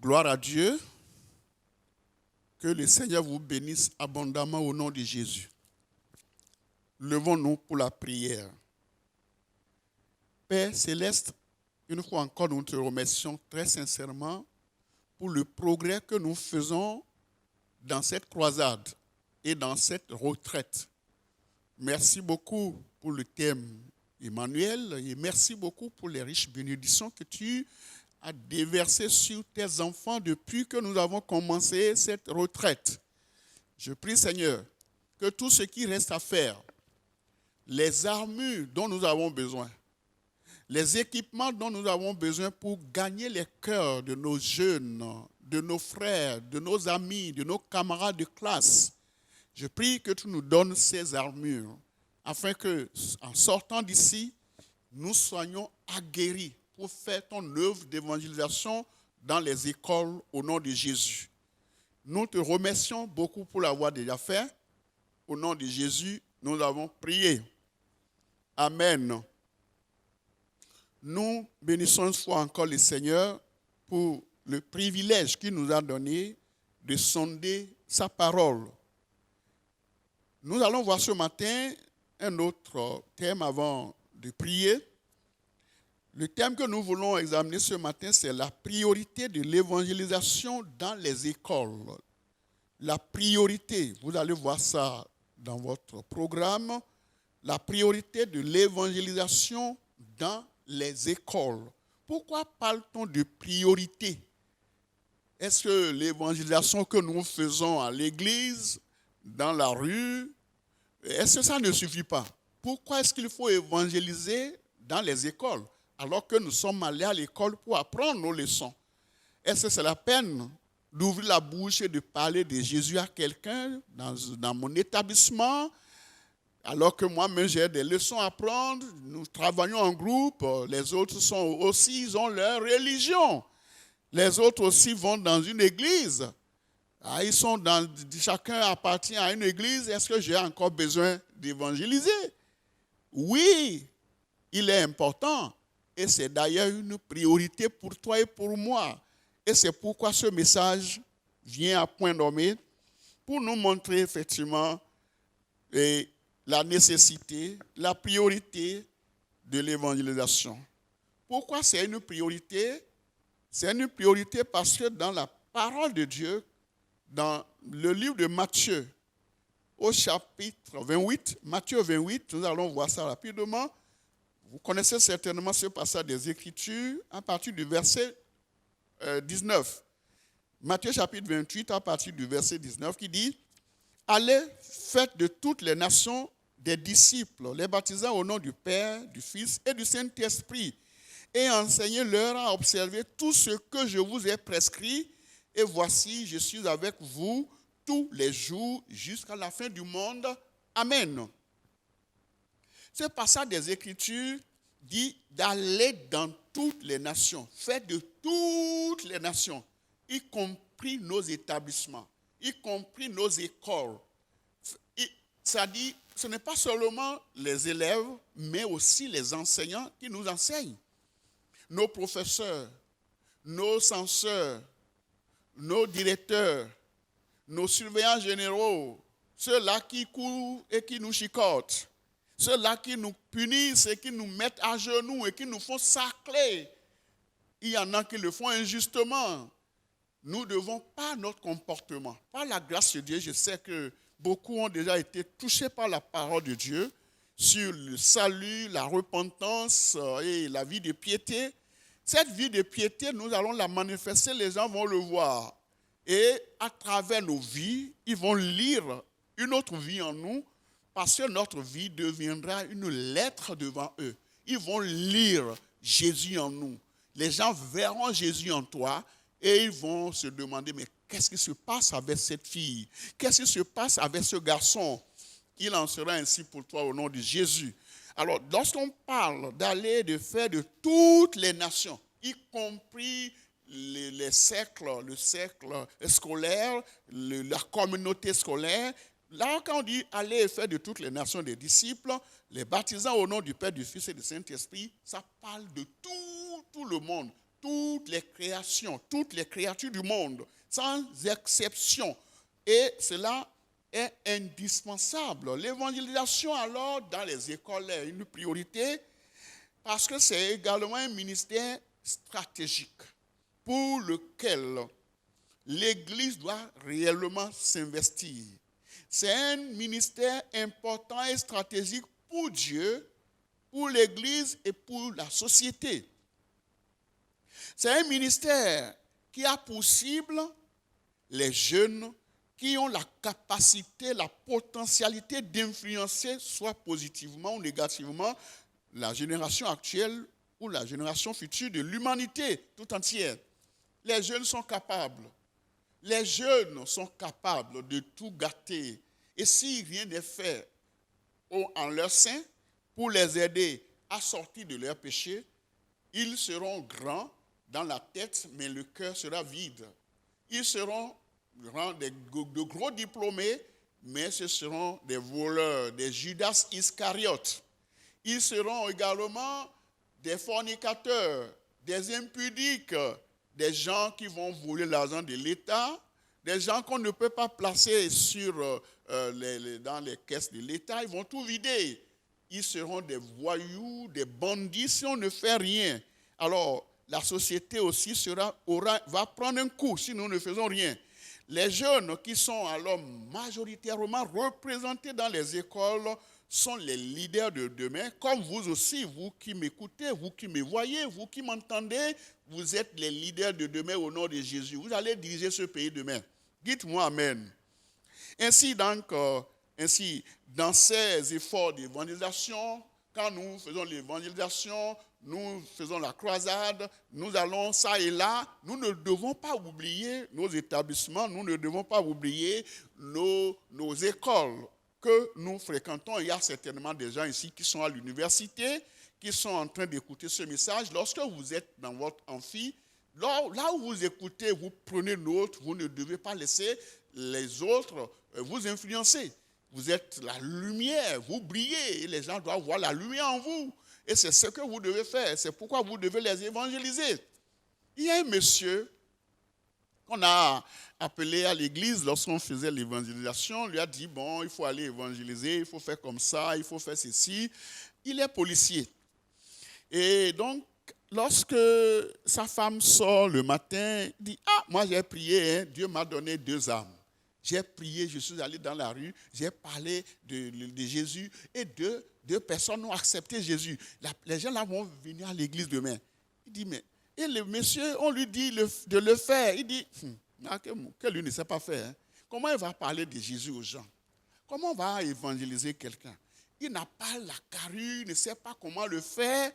Gloire à Dieu. Que le Seigneur vous bénisse abondamment au nom de Jésus. Levons-nous pour la prière. Père céleste, une fois encore, nous te remercions très sincèrement pour le progrès que nous faisons dans cette croisade et dans cette retraite. Merci beaucoup pour le thème Emmanuel et merci beaucoup pour les riches bénédictions que tu as déversées sur tes enfants depuis que nous avons commencé cette retraite. Je prie, Seigneur, que tout ce qui reste à faire, les armures dont nous avons besoin, les équipements dont nous avons besoin pour gagner les cœurs de nos jeunes, de nos frères, de nos amis, de nos camarades de classe, je prie que tu nous donnes ces armures afin que, en sortant d'ici, nous soyons aguerris pour faire ton œuvre d'évangélisation dans les écoles au nom de Jésus. Nous te remercions beaucoup pour l'avoir déjà fait. Au nom de Jésus, nous avons prié. Amen. Nous bénissons une fois encore le Seigneur pour le privilège qu'il nous a donné de sonder sa parole. Nous allons voir ce matin un autre thème avant de prier. Le thème que nous voulons examiner ce matin, c'est la priorité de l'évangélisation dans les écoles. La priorité, vous allez voir ça dans votre programme, la priorité de l'évangélisation dans les écoles. Pourquoi parle-t-on de priorité? Est-ce que l'évangélisation que nous faisons à l'église, dans la rue, est-ce que ça ne suffit pas? Pourquoi est-ce qu'il faut évangéliser dans les écoles alors que nous sommes allés à l'école pour apprendre nos leçons? Est-ce que c'est la peine d'ouvrir la bouche et de parler de Jésus à quelqu'un dans mon établissement alors que moi-même j'ai des leçons à prendre? Nous travaillons en groupe, les autres sont aussi, ils ont leur religion. Les autres aussi vont dans une église. Chacun appartient à une église. Est-ce que j'ai encore besoin d'évangéliser? Oui, il est important. Et c'est d'ailleurs une priorité pour toi et pour moi. Et c'est pourquoi ce message vient à point nommé pour nous montrer effectivement la nécessité, la priorité de l'évangélisation. Pourquoi c'est une priorité? C'est une priorité parce que dans la parole de Dieu, dans le livre de Matthieu, au chapitre 28, Matthieu 28, nous allons voir ça rapidement. Vous connaissez certainement ce passage des Écritures à partir du verset 19. Matthieu chapitre 28 à partir du verset 19 qui dit « Allez, faites de toutes les nations des disciples, les baptisant au nom du Père, du Fils et du Saint-Esprit, et enseignez-leur à observer tout ce que je vous ai prescrit. Et voici, je suis avec vous tous les jours jusqu'à la fin du monde. Amen. » Ce passage des Écritures dit d'aller dans toutes les nations, faire de toutes les nations, y compris nos établissements, y compris nos écoles. Ça dit, ce n'est pas seulement les élèves, mais aussi les enseignants qui nous enseignent. Nos professeurs, nos censeurs, nos directeurs, nos surveillants généraux, ceux-là qui courent et qui nous chicotent, ceux-là qui nous punissent et qui nous mettent à genoux et qui nous font sacler. Il y en a qui le font injustement. Nous devons, par notre comportement, par la grâce de Dieu, je sais que beaucoup ont déjà été touchés par la parole de Dieu sur le salut, la repentance et la vie de piété. Cette vie de piété, nous allons la manifester, les gens vont le voir. Et à travers nos vies, ils vont lire une autre vie en nous, parce que notre vie deviendra une lettre devant eux. Ils vont lire Jésus en nous. Les gens verront Jésus en toi et ils vont se demander, mais qu'est-ce qui se passe avec cette fille? Qu'est-ce qui se passe avec ce garçon? Il en sera ainsi pour toi au nom de Jésus. Alors, lorsqu'on parle d'aller, de faire de toutes les nations, y compris les cercles, le cercle scolaire, la communauté scolaire, là, quand on dit aller et faire de toutes les nations des disciples, les baptisant au nom du Père, du Fils et du Saint-Esprit, ça parle de tout le monde, toutes les créations, toutes les créatures du monde, sans exception. Et cela est indispensable. L'évangélisation, alors, dans les écoles est une priorité parce que c'est également un ministère stratégique pour lequel l'Église doit réellement s'investir. C'est un ministère important et stratégique pour Dieu, pour l'Église et pour la société. C'est un ministère qui a pour cible les jeunes qui ont la capacité, la potentialité d'influencer soit positivement ou négativement la génération actuelle ou la génération future de l'humanité tout entière. Les jeunes sont capables. Les jeunes sont capables de tout gâter. Et si rien n'est fait en leur sein pour les aider à sortir de leurs péchés, ils seront grands dans la tête, mais le cœur sera vide. Ils seront de gros diplômés, mais ce seront des voleurs, des Judas Iscariotes. Ils seront également des fornicateurs, des impudiques, des gens qui vont voler l'argent de l'État, des gens qu'on ne peut pas placer dans les caisses de l'État, ils vont tout vider. Ils seront des voyous, des bandits si on ne fait rien. Alors, la société aussi va prendre un coup si nous ne faisons rien. Les jeunes qui sont alors majoritairement représentés dans les écoles sont les leaders de demain, comme vous aussi, vous qui m'écoutez, vous qui me voyez, vous qui m'entendez, vous êtes les leaders de demain au nom de Jésus. Vous allez diriger ce pays demain. Dites-moi Amen. Ainsi donc, dans ces efforts d'évangélisation, quand nous faisons l'évangélisation, nous faisons la croisade, nous allons ça et là, nous ne devons pas oublier nos établissements, nous ne devons pas oublier nos écoles que nous fréquentons. Il y a certainement des gens ici qui sont à l'université, qui sont en train d'écouter ce message. Lorsque vous êtes dans votre amphi, là où vous écoutez, vous prenez note, vous ne devez pas laisser les autres vous influencer. Vous êtes la lumière, vous brillez, et les gens doivent voir la lumière en vous. Et c'est ce que vous devez faire, c'est pourquoi vous devez les évangéliser. Il y a un monsieur qu'on a appelé à l'église lorsqu'on faisait l'évangélisation, on lui a dit, bon, il faut aller évangéliser, il faut faire comme ça, il faut faire ceci. Il est policier. Et donc, lorsque sa femme sort le matin, il dit, moi j'ai prié, Dieu m'a donné 2 âmes. J'ai prié, je suis allé dans la rue, j'ai parlé de Jésus et deux personnes ont accepté Jésus. Les gens là vont venir à l'église demain. Il dit, mais, et le monsieur, on lui dit de le faire. Il dit, que lui ne sait pas faire. Comment il va parler de Jésus aux gens? Comment on va évangéliser quelqu'un? Il n'a pas la carrure, il ne sait pas comment le faire,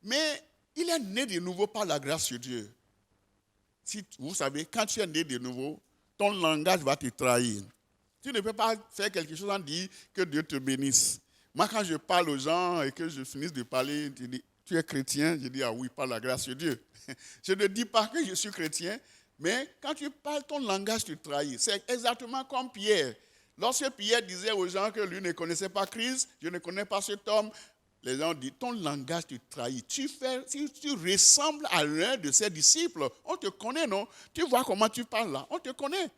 mais il est né de nouveau par la grâce de Dieu. Si, vous savez, quand tu es né de nouveau, ton langage va te trahir. Tu ne peux pas faire quelque chose en disant que Dieu te bénisse. Moi, quand je parle aux gens et que je finisse de parler, tu dis, tu es chrétien? Je dis, ah oui, par la grâce de Dieu. Je ne dis pas que je suis chrétien, mais quand tu parles, ton langage te trahit. C'est exactement comme Pierre. Lorsque Pierre disait aux gens que lui ne connaissait pas Christ, je ne connais pas cet homme, les gens disent, ton langage te trahit. Tu ressembles à l'un de ses disciples. On te connaît, non? Tu vois comment tu parles là? On te connaît.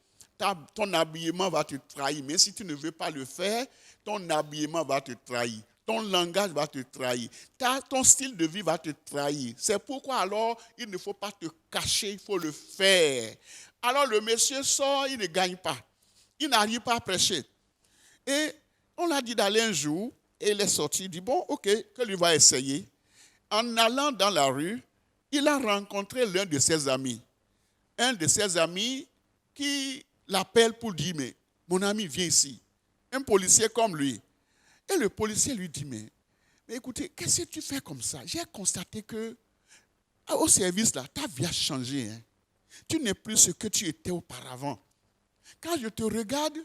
Ton habillement va te trahir. Mais si tu ne veux pas le faire, ton habillement va te trahir. Ton langage va te trahir. Ton style de vie va te trahir. C'est pourquoi alors, il ne faut pas te cacher, il faut le faire. Alors le monsieur sort, il ne gagne pas. Il n'arrive pas à prêcher. Et on l'a dit d'aller un jour, et il est sorti, il dit, bon, ok, que lui va essayer. En allant dans la rue, il a rencontré l'un de ses amis. Un de ses amis qui l'appelle pour dire, mais mon ami, viens ici. Un policier comme lui. Et le policier lui dit, mais écoutez, qu'est-ce que tu fais comme ça? J'ai constaté que au service, là, ta vie a changé. Hein. Tu n'es plus ce que tu étais auparavant. Quand je te regarde,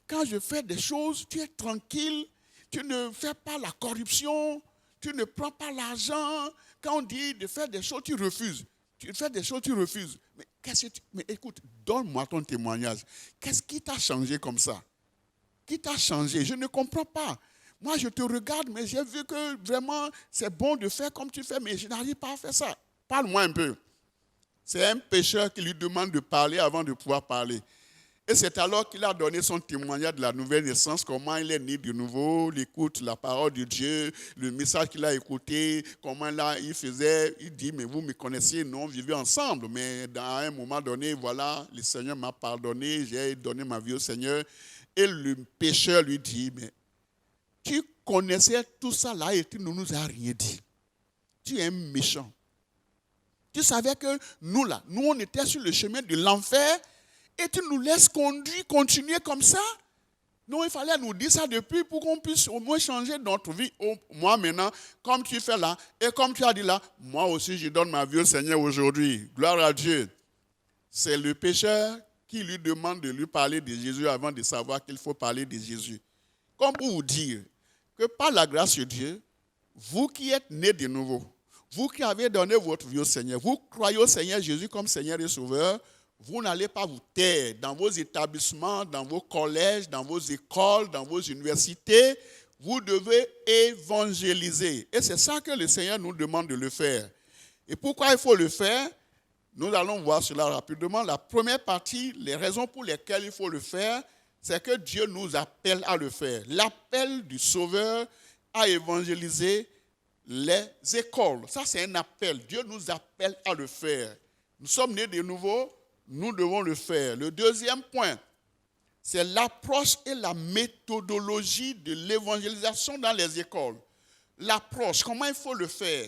quand je fais des choses, tu es tranquille. Tu ne fais pas la corruption, tu ne prends pas l'argent. Quand on dit de faire des choses, tu refuses. Tu fais des choses, tu refuses. Mais écoute, donne-moi ton témoignage. Qu'est-ce qui t'a changé comme ça? Qui t'a changé? Je ne comprends pas. Moi, je te regarde, mais j'ai vu que vraiment, c'est bon de faire comme tu fais, mais je n'arrive pas à faire ça. Parle-moi un peu. C'est un pécheur qui lui demande de parler avant de pouvoir parler. Et c'est alors qu'il a donné son témoignage de la nouvelle naissance, comment il est né de nouveau, il écoute la parole de Dieu, le message qu'il a écouté, comment là il faisait, il dit, mais vous me connaissiez, non, on vivait ensemble, mais à un moment donné, voilà, le Seigneur m'a pardonné, j'ai donné ma vie au Seigneur. Et le pécheur lui dit, mais tu connaissais tout ça là et tu ne nous as rien dit. Tu es un méchant. Tu savais que nous là, nous on était sur le chemin de l'enfer, et tu nous laisses continuer comme ça? Non, il fallait nous dire ça depuis pour qu'on puisse au moins changer notre vie. Moi maintenant, comme tu fais là, et comme tu as dit là, moi aussi je donne ma vie au Seigneur aujourd'hui. Gloire à Dieu. C'est le pécheur qui lui demande de lui parler de Jésus avant de savoir qu'il faut parler de Jésus. Comme pour vous dire que par la grâce de Dieu, vous qui êtes nés de nouveau, vous qui avez donné votre vie au Seigneur, vous croyez au Seigneur Jésus comme Seigneur et Sauveur, vous n'allez pas vous taire dans vos établissements, dans vos collèges, dans vos écoles, dans vos universités. Vous devez évangéliser. Et c'est ça que le Seigneur nous demande de le faire. Et pourquoi il faut le faire? Nous allons voir cela rapidement. La première partie, les raisons pour lesquelles il faut le faire, c'est que Dieu nous appelle à le faire. L'appel du Sauveur à évangéliser les écoles. Ça, c'est un appel. Dieu nous appelle à le faire. Nous sommes nés de nouveau. Nous devons le faire. Le deuxième point, c'est l'approche et la méthodologie de l'évangélisation dans les écoles. L'approche, comment il faut le faire?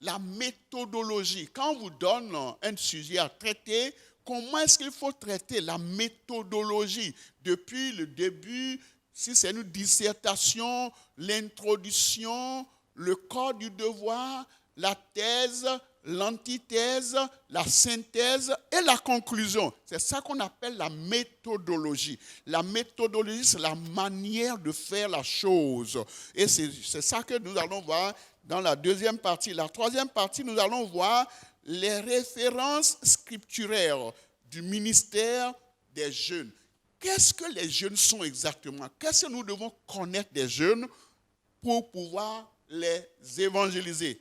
La méthodologie. Quand on vous donne un sujet à traiter, comment est-ce qu'il faut traiter? La méthodologie. Depuis le début, si c'est une dissertation, l'introduction, le corps du devoir, la thèse, l'antithèse, la synthèse et la conclusion. C'est ça qu'on appelle la méthodologie. La méthodologie, c'est la manière de faire la chose. Et c'est ça que nous allons voir dans la deuxième partie. La troisième partie, nous allons voir les références scripturaires du ministère des jeunes. Qu'est-ce que les jeunes sont exactement? Qu'est-ce que nous devons connaître des jeunes pour pouvoir les évangéliser?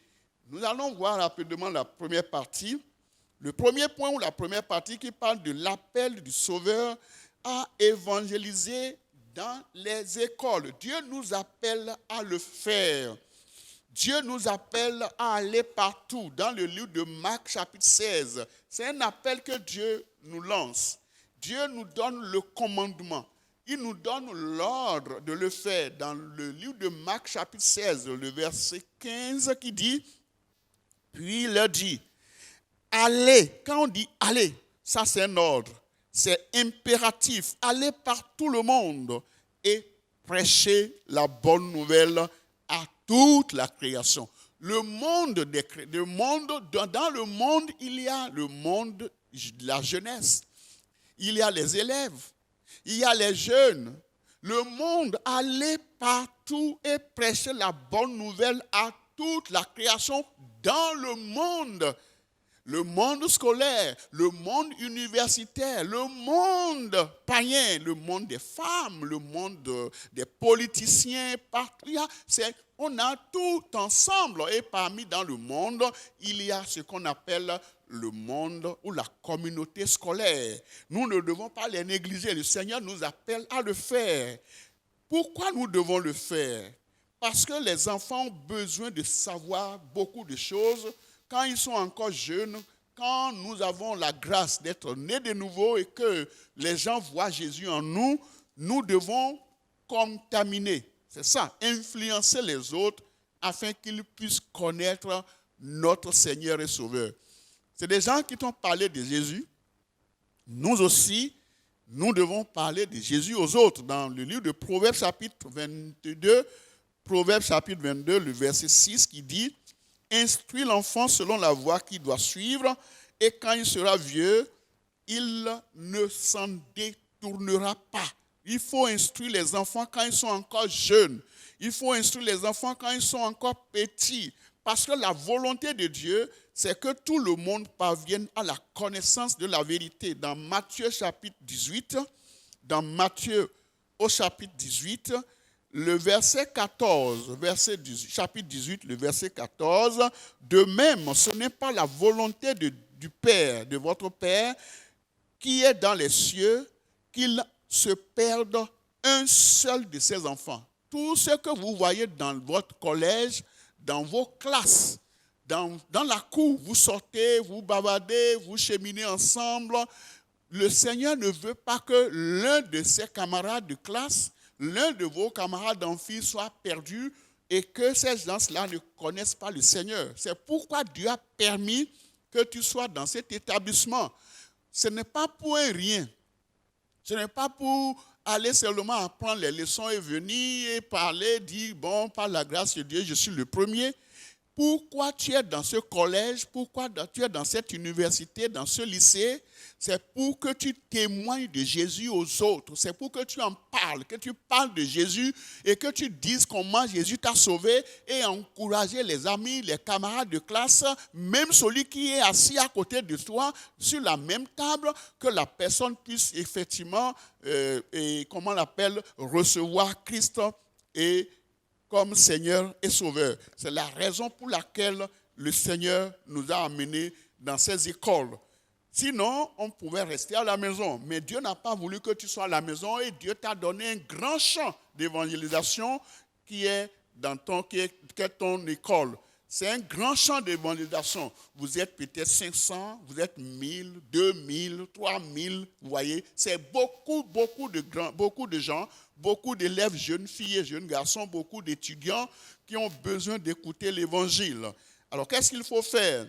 Nous allons voir rapidement la première partie. Le premier point ou la première partie qui parle de l'appel du Sauveur à évangéliser dans les écoles. Dieu nous appelle à le faire. Dieu nous appelle à aller partout. Dans le livre de Marc chapitre 16, c'est un appel que Dieu nous lance. Dieu nous donne le commandement. Il nous donne l'ordre de le faire. Dans le livre de Marc chapitre 16, le verset 15 qui dit... Puis il leur dit, allez, quand on dit allez, ça c'est un ordre, c'est impératif, allez par tout le monde et prêchez la bonne nouvelle à toute la création. Dans le monde, il y a le monde de la jeunesse, il y a les élèves, il y a les jeunes. Le monde, allez partout et prêchez la bonne nouvelle à toute la création dans le monde scolaire, le monde universitaire, le monde païen, le monde des femmes, le monde des politiciens, partout. On a tout ensemble et parmi dans le monde, il y a ce qu'on appelle le monde ou la communauté scolaire. Nous ne devons pas les négliger. Le Seigneur nous appelle à le faire. Pourquoi nous devons le faire? Parce que les enfants ont besoin de savoir beaucoup de choses quand ils sont encore jeunes, quand nous avons la grâce d'être nés de nouveau et que les gens voient Jésus en nous, nous devons contaminer. C'est ça, influencer les autres afin qu'ils puissent connaître notre Seigneur et Sauveur. C'est des gens qui t'ont parlé de Jésus. Nous aussi, nous devons parler de Jésus aux autres. Dans le livre de Proverbes chapitre 22, Proverbe chapitre 22, le verset 6 qui dit « Instruis l'enfant selon la voie qu'il doit suivre, et quand il sera vieux, il ne s'en détournera pas. » Il faut instruire les enfants quand ils sont encore jeunes. Il faut instruire les enfants quand ils sont encore petits. Parce que la volonté de Dieu, c'est que tout le monde parvienne à la connaissance de la vérité. Dans Matthieu chapitre 18, au chapitre 18, le verset 14, chapitre 18, le verset 14, de même, ce n'est pas la volonté de du Père, de votre Père, qui est dans les cieux, qu'il se perde un seul de ses enfants. Tout ce que vous voyez dans votre collège, dans vos classes, dans la cour, vous sortez, vous bavardez, vous cheminez ensemble. Le Seigneur ne veut pas que l'un de ses camarades de classe, l'un de vos camarades d'amphi soit perdu et que ces gens-là ne connaissent pas le Seigneur. C'est pourquoi Dieu a permis que tu sois dans cet établissement. Ce n'est pas pour un rien. Ce n'est pas pour aller seulement apprendre les leçons et venir et parler, dire, bon, par la grâce de Dieu, je suis le premier. Pourquoi tu es dans ce collège, pourquoi tu es dans cette université, dans ce lycée? C'est pour que tu témoignes de Jésus aux autres. C'est pour que tu en parles, que tu parles de Jésus et que tu dises comment Jésus t'a sauvé et encourager les amis, les camarades de classe, même celui qui est assis à côté de toi sur la même table, que la personne puisse effectivement, recevoir Christ et comme Seigneur et Sauveur. C'est la raison pour laquelle le Seigneur nous a amenés dans ces écoles. Sinon, on pouvait rester à la maison. Mais Dieu n'a pas voulu que tu sois à la maison et Dieu t'a donné un grand champ d'évangélisation qui est dans ton école. C'est un grand champ d'évangélisation. Vous êtes peut-être 500, vous êtes 1000, 2000, 3000, vous voyez. C'est beaucoup de gens, beaucoup d'élèves, jeunes filles et jeunes garçons, beaucoup d'étudiants qui ont besoin d'écouter l'évangile. Alors, qu'est-ce qu'il faut faire?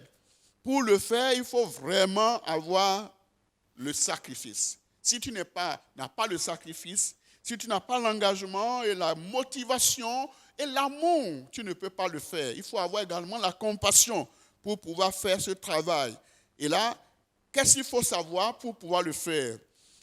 Pour le faire, il faut vraiment avoir le sacrifice. Si tu n'as pas le sacrifice, si tu n'as pas l'engagement et la motivation et l'amour, tu ne peux pas le faire. Il faut avoir également la compassion pour pouvoir faire ce travail. Et là, qu'est-ce qu'il faut savoir pour pouvoir le faire?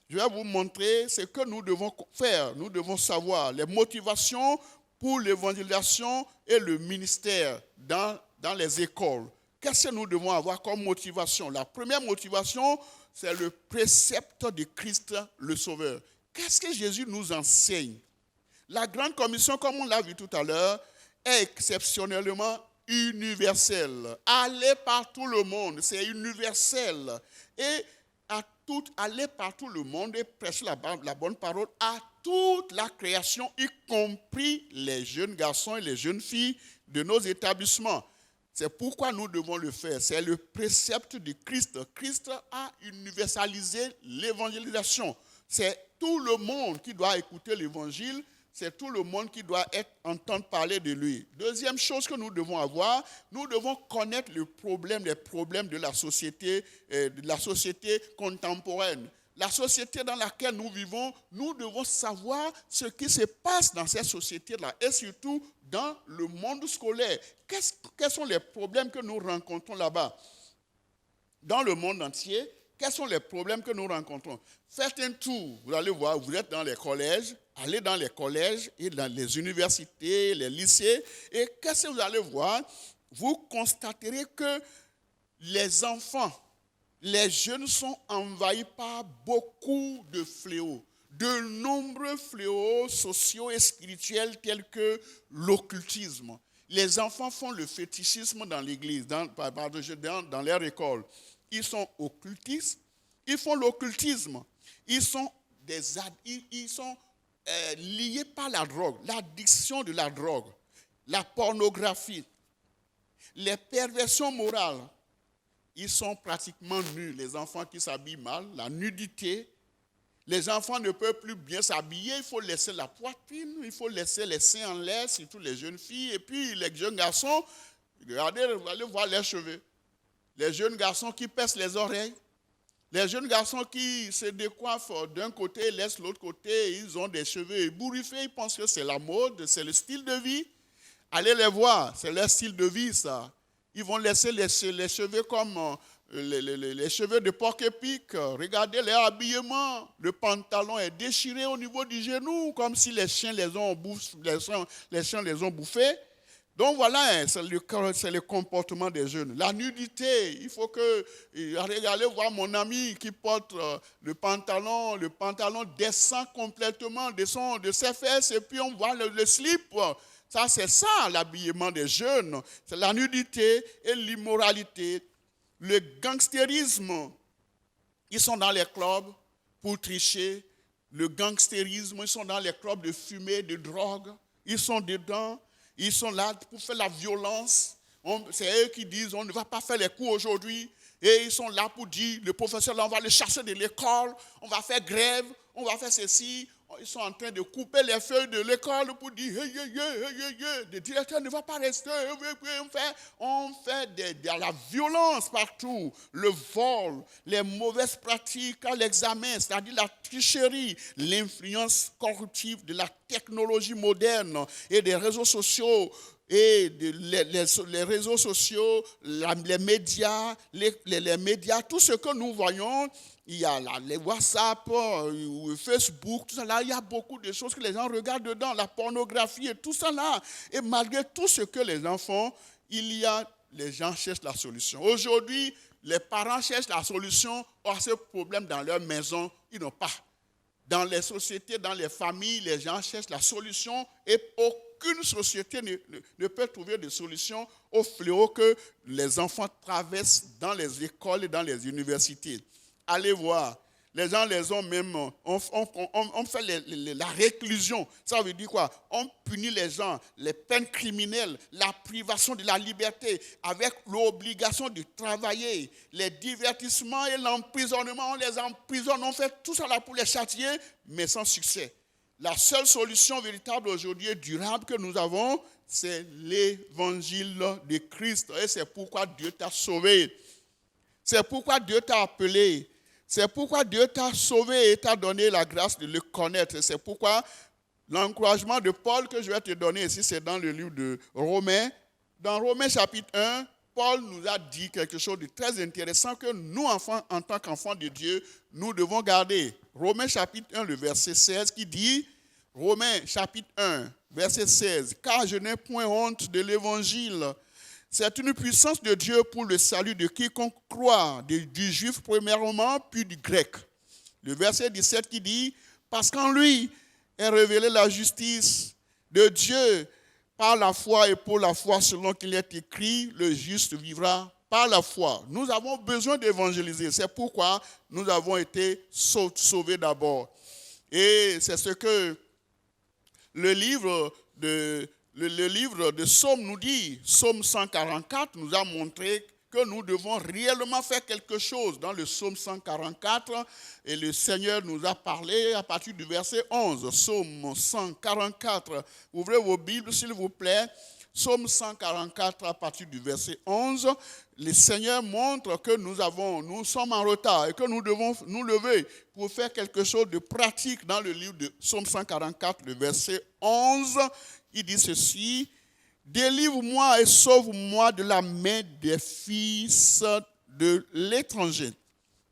Je vais vous montrer ce que nous devons faire. Nous devons savoir les motivations pour l'évangélisation et le ministère dans les écoles. Qu'est-ce que nous devons avoir comme motivation? La première motivation, c'est le précepte de Christ le Sauveur. Qu'est-ce que Jésus nous enseigne? La grande commission, comme on l'a vu tout à l'heure, est exceptionnellement universelle. Aller par tout le monde, c'est universel. Et aller par tout le monde et prêcher la bonne parole à toute la création, y compris les jeunes garçons et les jeunes filles de nos établissements. C'est pourquoi nous devons le faire. C'est le précepte de Christ. Christ a universalisé l'évangélisation. C'est tout le monde qui doit écouter l'évangile. C'est tout le monde qui doit entendre parler de lui. Deuxième chose que nous devons avoir, nous devons connaître les problèmes de la société contemporaine. La société dans laquelle nous vivons, nous devons savoir ce qui se passe dans cette société-là et surtout dans le monde scolaire. Quels sont les problèmes que nous rencontrons là-bas? Dans le monde entier, quels sont les problèmes que nous rencontrons? Faites un tour, vous allez voir, vous êtes dans les collèges, allez dans les collèges et dans les universités, les lycées, et qu'est-ce que vous allez voir? Vous constaterez que les enfants, les jeunes sont envahis par beaucoup de fléaux, de nombreux fléaux sociaux et spirituels tels que l'occultisme. Les enfants font le fétichisme dans l'église, dans leur école. Ils sont occultistes, ils font l'occultisme. Ils sont liés par la drogue, l'addiction de la drogue, la pornographie, les perversions morales. Ils sont pratiquement nus, les enfants qui s'habillent mal, la nudité. Les enfants ne peuvent plus bien s'habiller, il faut laisser la poitrine, il faut laisser les seins en l'air, surtout les jeunes filles. Et puis les jeunes garçons, regardez, vous allez voir leurs cheveux. Les jeunes garçons qui percent les oreilles. Les jeunes garçons qui se décoiffent d'un côté et laissent l'autre côté, ils ont des cheveux ébouriffés, ils pensent que c'est la mode, c'est le style de vie. Allez les voir, c'est leur style de vie ça. Ils vont laisser les cheveux comme les cheveux de porc-épic. Regardez leur habillement. Le pantalon est déchiré au niveau du genou, comme si les chiens les ont bouffés. Donc voilà, c'est le comportement des jeunes. La nudité, il faut que, regardez voir mon ami qui porte le pantalon descend complètement de ses fesses et puis on voit le slip. Ça, c'est ça l'habillement des jeunes. C'est la nudité et l'immoralité. Le gangstérisme, ils sont dans les clubs pour tricher. Le gangstérisme, ils sont dans les clubs de fumée, de drogue. Ils sont dedans, ils sont là pour faire la violence. C'est eux qui disent, on ne va pas faire les cours aujourd'hui. Et ils sont là pour dire, le professeur, là, on va le chasser de l'école, on va faire grève, on va faire ceci. Ils sont en train de couper les feuilles de l'école pour dire, le directeur ne va pas rester. On fait de la violence partout, le vol, les mauvaises pratiques à l'examen, c'est-à-dire la tricherie, l'influence corruptive de la technologie moderne et des réseaux sociaux. Et les réseaux sociaux, les médias, les médias, tout ce que nous voyons, il y a là, les WhatsApp, Facebook, tout ça là, il y a beaucoup de choses que les gens regardent dedans, la pornographie et tout ça là. Et malgré tout ce que les gens font, les gens cherchent la solution. Aujourd'hui, les parents cherchent la solution à ce problème dans leur maison, ils n'ont pas. Dans les sociétés, dans les familles, les gens cherchent la solution et aucune société ne peut trouver de solution au fléau que les enfants traversent dans les écoles et dans les universités. Allez voir, les gens les ont même, on fait la réclusion. Ça veut dire quoi? On punit les gens, les peines criminelles, la privation de la liberté, avec l'obligation de travailler, les divertissements et l'emprisonnement. On les emprisonne, on fait tout ça là pour les châtier, mais sans succès. La seule solution véritable aujourd'hui et durable que nous avons, c'est l'évangile de Christ. Et c'est pourquoi Dieu t'a sauvé. C'est pourquoi Dieu t'a appelé. C'est pourquoi Dieu t'a sauvé et t'a donné la grâce de le connaître. C'est pourquoi l'encouragement de Paul que je vais te donner ici, c'est dans le livre de Romains. Dans Romains chapitre 1, Paul nous a dit quelque chose de très intéressant que nous, enfants, en tant qu'enfants de Dieu, nous devons garder. Romains chapitre 1, le verset 16 qui dit, Romains chapitre 1, verset 16, « Car je n'ai point honte de l'évangile. C'est une puissance de Dieu pour le salut de quiconque croit, du juif premièrement, puis du grec. » Le verset 17 qui dit, « Parce qu'en lui est révélée la justice de Dieu par la foi et pour la foi, selon qu'il est écrit, le juste vivra par la foi. » Nous avons besoin d'évangéliser. C'est pourquoi nous avons été sauvés d'abord. Et c'est ce que le livre de Psaume nous dit. Psaume 144 nous a montré que nous devons réellement faire quelque chose. Dans le Psaume 144, et le Seigneur nous a parlé à partir du verset 11. Psaume 144. Ouvrez vos Bibles, s'il vous plaît. Psaume 144 à partir du verset 11. Le Seigneur montre que nous sommes en retard et que nous devons nous lever pour faire quelque chose de pratique. Dans le livre de Psaume 144, le verset 11, il dit ceci: « Délivre-moi et sauve-moi de la main des fils de l'étranger,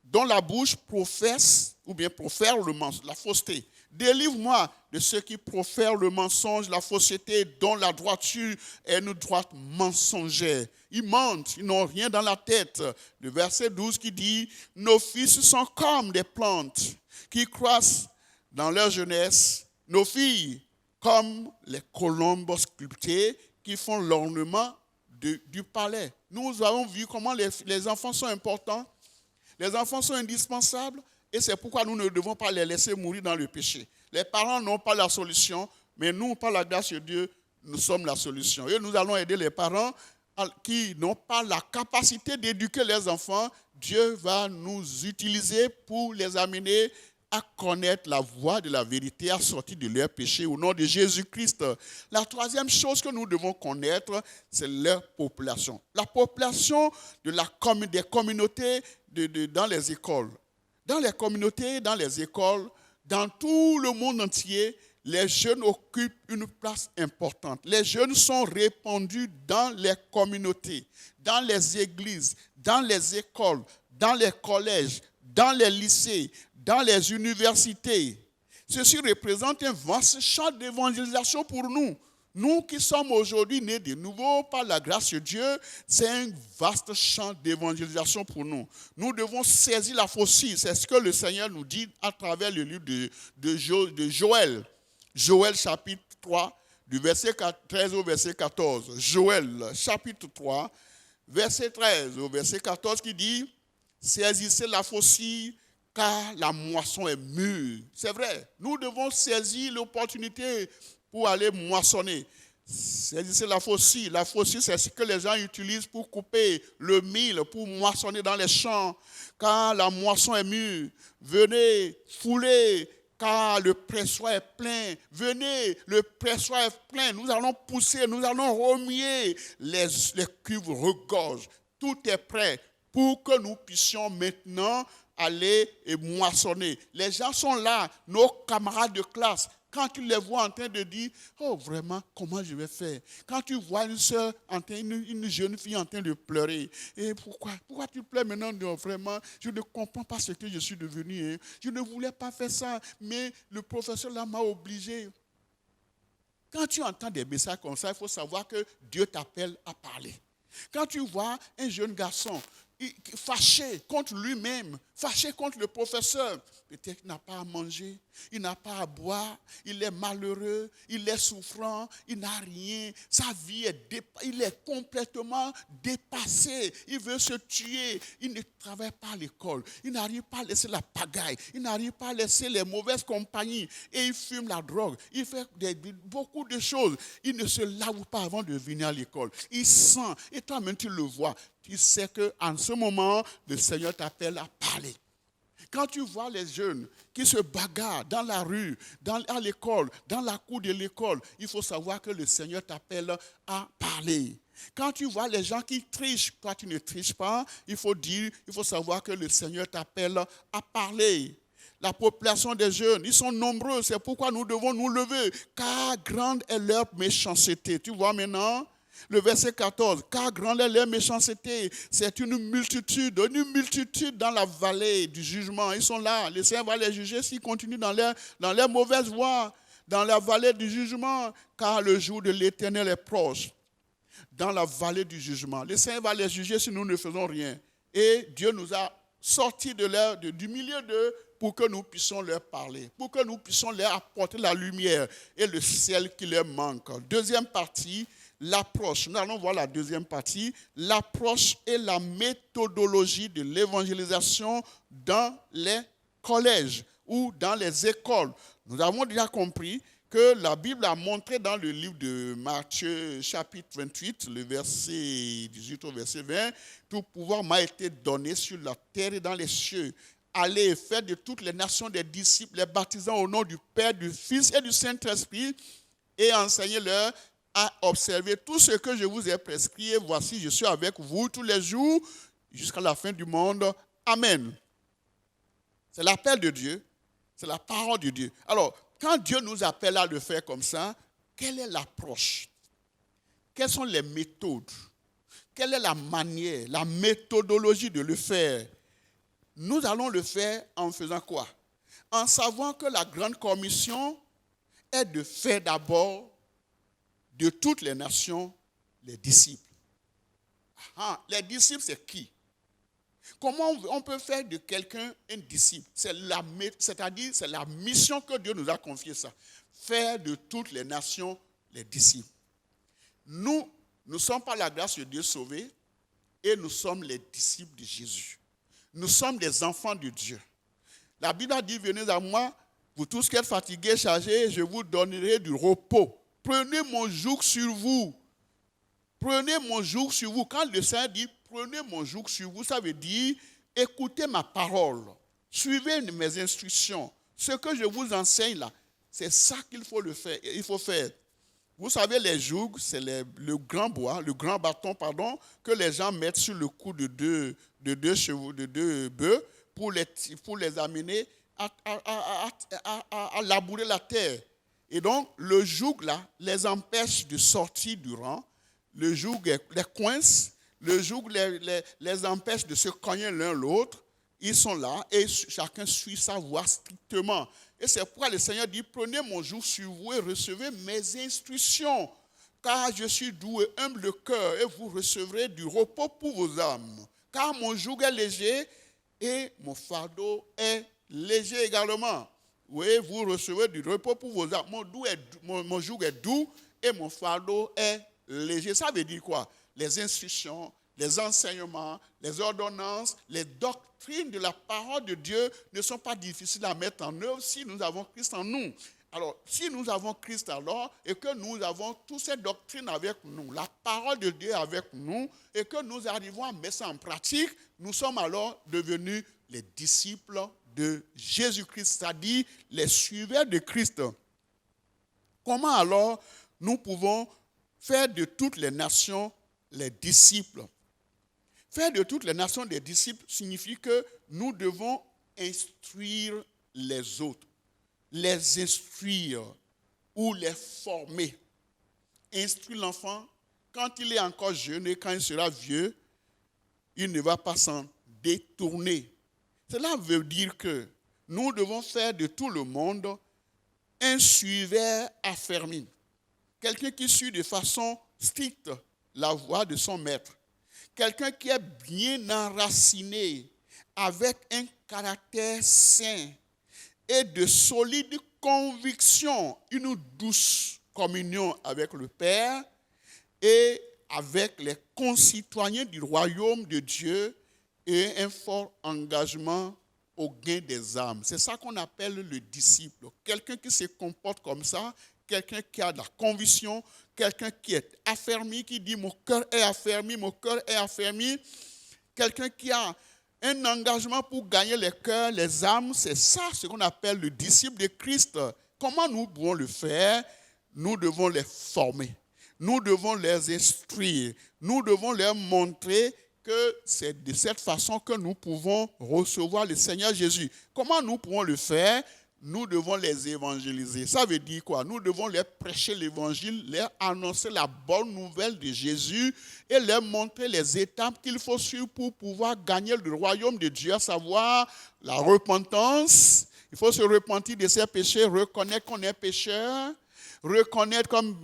dont la bouche professe ou bien profère le mensonge, la fausseté. Délivre-moi de ceux qui profèrent le mensonge, la fausseté, dont la droiture est une droite mensongère. » Ils mentent, ils n'ont rien dans la tête. Le verset 12 qui dit, « Nos fils sont comme des plantes qui croissent dans leur jeunesse, nos filles comme les colombes sculptées qui font l'ornement du palais. » Nous avons vu comment les enfants sont importants. Les enfants sont indispensables et c'est pourquoi nous ne devons pas les laisser mourir dans le péché. Les parents n'ont pas la solution, mais nous, par la grâce de Dieu, nous sommes la solution. Et nous allons aider les parents qui n'ont pas la capacité d'éduquer les enfants. Dieu va nous utiliser pour les amener à connaître la voie de la vérité, à sortir de leur péché au nom de Jésus-Christ. La troisième chose que nous devons connaître, c'est leur population. La population des communautés dans les écoles. Dans les communautés, dans les écoles, dans tout le monde entier, les jeunes occupent une place importante. Les jeunes sont répandus dans les communautés, dans les églises, dans les écoles, dans les collèges, dans les lycées, dans les universités. Ceci représente un vaste champ d'évangélisation pour nous. Nous qui sommes aujourd'hui nés de nouveau par la grâce de Dieu, c'est un vaste champ d'évangélisation pour nous. Nous devons saisir la faucille. C'est ce que le Seigneur nous dit à travers le livre de Joël. Joël chapitre 3, du verset 13 au verset 14. Joël chapitre 3, verset 13 au verset 14 qui dit « Saisissez la faucille, car la moisson est mûre. » C'est vrai, nous devons saisir l'opportunité pour aller moissonner. Saisissez la faucille. La faucille, c'est ce que les gens utilisent pour couper le mil, pour moissonner dans les champs, car la moisson est mûre. Venez, foulez, car le pressoir est plein. Venez, le pressoir est plein. Nous allons pousser, nous allons remuer. Les cuves regorgent. Tout est prêt pour que nous puissions maintenant aller et moissonner. Les gens sont là, nos camarades de classe. Quand tu les vois en train de dire, oh vraiment, comment je vais faire? Quand tu vois une soeur, une jeune fille en train de pleurer, et pourquoi tu pleures maintenant? Non, vraiment, je ne comprends pas ce que je suis devenu. Hein. Je ne voulais pas faire ça, mais le professeur là m'a obligé. Quand tu entends des messages comme ça, il faut savoir que Dieu t'appelle à parler. Quand tu vois un jeune garçon fâché contre lui-même, fâché contre le professeur, peut-être qu'il n'a pas à manger, il n'a pas à boire, il est malheureux, il est souffrant, il n'a rien, sa vie il est complètement dépassé, il veut se tuer, il ne travaille pas à l'école, il n'arrive pas à laisser la pagaille, il n'arrive pas à laisser les mauvaises compagnies, et il fume la drogue, il fait beaucoup de choses, il ne se lave pas avant de venir à l'école, il sent, et toi-même tu le vois, tu sais qu'en ce moment, le Seigneur t'appelle à parler. Quand tu vois les jeunes qui se bagarrent dans la rue, à l'école, dans la cour de l'école, il faut savoir que le Seigneur t'appelle à parler. Quand tu vois les gens qui trichent, toi tu ne triches pas, il faut savoir que le Seigneur t'appelle à parler. La population des jeunes, ils sont nombreux, c'est pourquoi nous devons nous lever, car grande est leur méchanceté. Tu vois maintenant? Le verset 14, car grande est leur méchanceté, c'est une multitude dans la vallée du jugement. Ils sont là, le Seigneur va les juger s'ils continuent dans leur mauvaise voie, dans la vallée du jugement, car le jour de l'Éternel est proche. Dans la vallée du jugement, le Seigneur va les juger si nous ne faisons rien. Et Dieu nous a sortis du milieu d'eux pour que nous puissions leur parler, pour que nous puissions leur apporter la lumière et le ciel qui leur manque. Deuxième partie, l'approche. Nous allons voir la deuxième partie, l'approche et la méthodologie de l'évangélisation dans les collèges ou dans les écoles. Nous avons déjà compris que la Bible a montré dans le livre de Matthieu, chapitre 28, le verset 18 au verset 20, tout pouvoir m'a été donné sur la terre et dans les cieux. Allez et faites de toutes les nations des disciples, les baptisant au nom du Père, du Fils et du Saint-Esprit, et enseignez-leur à observer tout ce que je vous ai prescrit. Et voici, je suis avec vous tous les jours jusqu'à la fin du monde. Amen. C'est l'appel de Dieu. C'est la parole de Dieu. Alors, quand Dieu nous appelle à le faire comme ça, quelle est l'approche? Quelles sont les méthodes? Quelle est la manière, la méthodologie de le faire? Nous allons le faire en faisant quoi? En savant que la grande commission est de faire d'abord de toutes les nations les disciples. Les disciples, c'est qui? Comment on peut faire de quelqu'un un disciple? C'est-à-dire, c'est la mission que Dieu nous a confiée, ça. Faire de toutes les nations les disciples. Nous sommes par la grâce de Dieu sauvés et nous sommes les disciples de Jésus. Nous sommes des enfants de Dieu. La Bible a dit, venez à moi, vous tous qui êtes fatigués, chargés, je vous donnerai du repos. Prenez mon joug sur vous. Prenez mon joug sur vous. Quand le Seigneur dit, prenez mon joug sur vous, ça veut dire, écoutez ma parole. Suivez mes instructions. Ce que je vous enseigne là, c'est ça qu'il faut faire. Il faut faire. Vous savez, les jougs, c'est le grand bois, le grand bâton, que les gens mettent sur le cou de deux chevaux, de deux bœufs, pour les amener à labourer la terre. Et donc, le joug là les empêche de sortir du rang. Le joug les coince. Le joug les empêche de se cogner l'un l'autre. Ils sont là et chacun suit sa voie strictement. Et c'est pourquoi le Seigneur dit, prenez mon joug sur vous et recevez mes instructions. Car je suis doux et humble de cœur et vous recevrez du repos pour vos âmes. Car mon joug est léger et mon fardeau est léger également. Oui, vous recevez du repos pour vos âmes. Mon joug est doux et mon fardeau est léger. Ça veut dire quoi? Les instructions, les enseignements, les ordonnances, les doctrines de la parole de Dieu ne sont pas difficiles à mettre en œuvre si nous avons Christ en nous. Alors, si nous avons Christ alors, et que nous avons toutes ces doctrines avec nous, la parole de Dieu avec nous, et que nous arrivons à mettre ça en pratique, nous sommes alors devenus les disciples de Jésus-Christ, c'est-à-dire les suiveurs de Christ. Comment alors nous pouvons faire de toutes les nations les disciples? Faire de toutes les nations des disciples signifie que nous devons instruire les autres, les instruire ou les former. Instruire l'enfant, quand il est encore jeune et quand il sera vieux, il ne va pas s'en détourner. Cela veut dire que nous devons faire de tout le monde un suiveur affermi. Quelqu'un qui suit de façon stricte la voie de son maître. Quelqu'un qui est bien enraciné avec un caractère sain et de solides convictions, une douce communion avec le Père et avec les concitoyens du royaume de Dieu et un fort engagement au gain des âmes. C'est ça qu'on appelle le disciple. Quelqu'un qui se comporte comme ça, quelqu'un qui a de la conviction, quelqu'un qui est affermi, qui dit mon cœur est affermi, mon cœur est affermi. Quelqu'un qui a un engagement pour gagner les cœurs, les âmes, c'est ça ce qu'on appelle le disciple de Christ. Comment nous pouvons le faire? Nous devons les former, nous devons les instruire, nous devons leur montrer que c'est de cette façon que nous pouvons recevoir le Seigneur Jésus. Comment nous pouvons le faire? Nous devons les évangéliser. Ça veut dire quoi? Nous devons leur prêcher l'évangile, leur annoncer la bonne nouvelle de Jésus et leur montrer les étapes qu'il faut suivre pour pouvoir gagner le royaume de Dieu, à savoir la repentance. Il faut se repentir de ses péchés, reconnaître qu'on est pécheur, reconnaître comme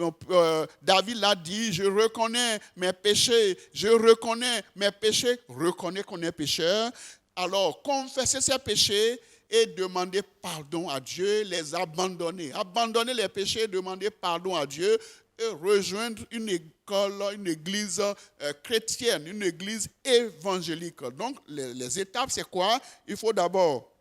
David l'a dit, je reconnais mes péchés, je reconnais mes péchés, reconnaître qu'on est pécheur. Alors, confesser ses péchés et demander pardon à Dieu, les abandonner. Abandonner les péchés, demander pardon à Dieu et rejoindre une école, une église chrétienne, une église évangélique. Donc, les étapes, c'est quoi? Il faut d'abord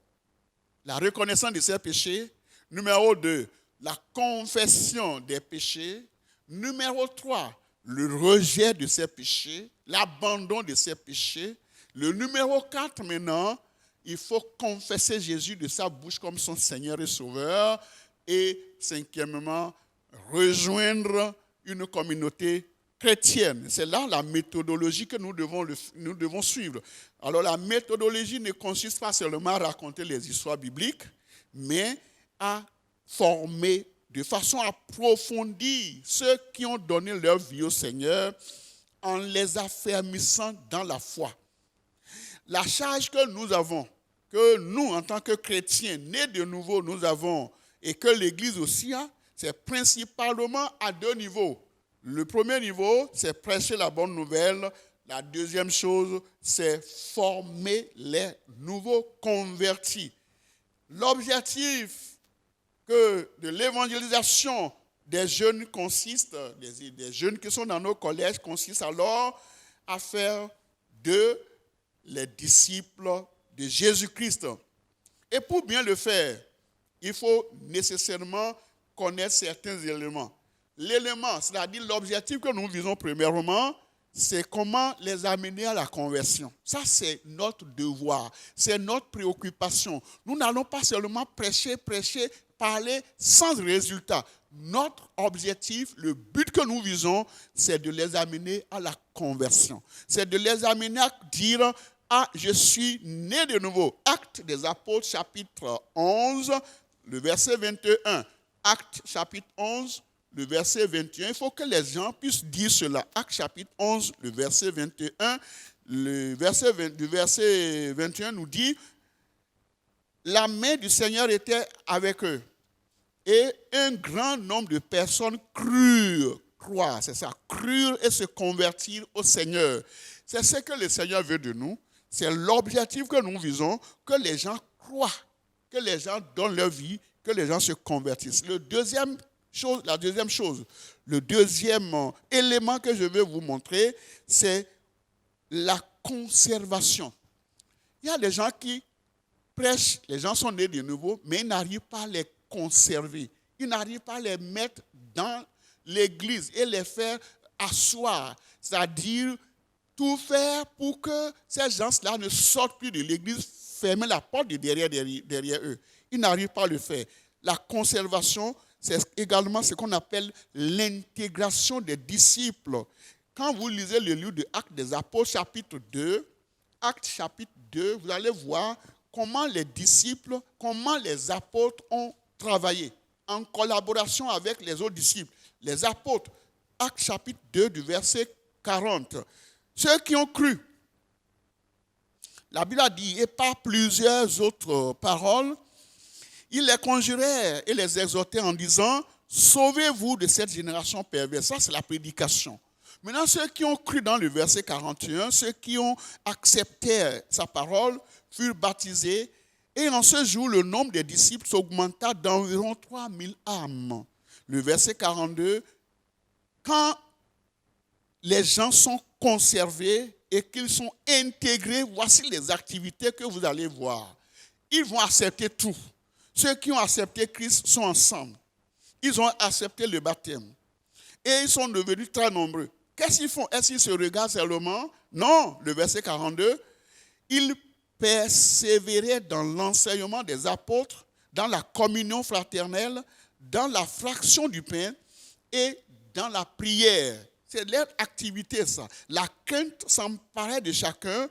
la reconnaissance de ses péchés. Numéro 2, la confession des péchés. Numéro 3, le rejet de ses péchés, l'abandon de ses péchés. Le numéro 4 maintenant, il faut confesser Jésus de sa bouche comme son Seigneur et Sauveur. Et cinquièmement, rejoindre une communauté chrétienne. C'est là la méthodologie que nous devons suivre. Alors la méthodologie ne consiste pas seulement à raconter les histoires bibliques, mais à former de façon approfondie ceux qui ont donné leur vie au Seigneur en les affermissant dans la foi. La charge que nous avons, que nous, en tant que chrétiens, nés de nouveau, nous avons, et que l'Église aussi a, c'est principalement à 2 niveaux. Le premier niveau, c'est prêcher la bonne nouvelle. La deuxième chose, c'est former les nouveaux convertis. L'objectif de l'évangélisation des jeunes consiste, des jeunes qui sont dans nos collèges, consiste alors à faire de les disciples de Jésus-Christ. Et pour bien le faire, il faut nécessairement connaître certains éléments. L'élément, c'est-à-dire l'objectif que nous visons premièrement, c'est comment les amener à la conversion. Ça, c'est notre devoir, c'est notre préoccupation. Nous n'allons pas seulement prêcher, parler sans résultat. Notre objectif, le but que nous visons, c'est de les amener à la conversion. C'est de les amener à dire « Ah, je suis né de nouveau ». Actes des Apôtres, chapitre 11, le verset 21. Actes, chapitre 11, le verset 21. Il faut que les gens puissent dire cela. Actes, chapitre 11, le verset 21. Le verset 21 nous dit « La main du Seigneur était avec eux. Et un grand nombre de personnes crurent et se convertirent au Seigneur. » C'est ce que le Seigneur veut de nous. C'est l'objectif que nous visons, que les gens croient, que les gens donnent leur vie, que les gens se convertissent. Le deuxième élément que je vais vous montrer, c'est la conservation. Il y a des gens qui prêchent, les gens sont nés de nouveau, mais ils n'arrivent pas à les conserver. Ils n'arrivent pas à les mettre dans l'église et les faire asseoir. C'est-à-dire tout faire pour que ces gens-là ne sortent plus de l'église, fermer la porte de derrière eux. Ils n'arrivent pas à le faire. La conservation, c'est également ce qu'on appelle l'intégration des disciples. Quand vous lisez le livre de Actes des Apôtres, chapitre 2, Actes chapitre 2, vous allez voir comment les disciples, comment les apôtres ont travaillé en collaboration avec les autres disciples. Les apôtres, Actes chapitre 2 du verset 40. Ceux qui ont cru, la Bible a dit, et par plusieurs autres paroles, ils les conjuraient et les exhortaient en disant, sauvez-vous de cette génération perverse. Ça, c'est la prédication. Maintenant, ceux qui ont cru dans le verset 41, ceux qui ont accepté sa parole, furent baptisés. Et en ce jour, le nombre des disciples s'augmenta d'environ 3000 âmes. Le verset 42, quand les gens sont conservés et qu'ils sont intégrés, voici les activités que vous allez voir. Ils vont accepter tout. Ceux qui ont accepté Christ sont ensemble. Ils ont accepté le baptême. Et ils sont devenus très nombreux. Qu'est-ce qu'ils font? Est-ce qu'ils se regardent seulement? Non, le verset 42. Ils persévéraient dans l'enseignement des apôtres, dans la communion fraternelle, dans la fraction du pain et dans la prière. C'est leur activité, ça. La crainte s'emparait de chacun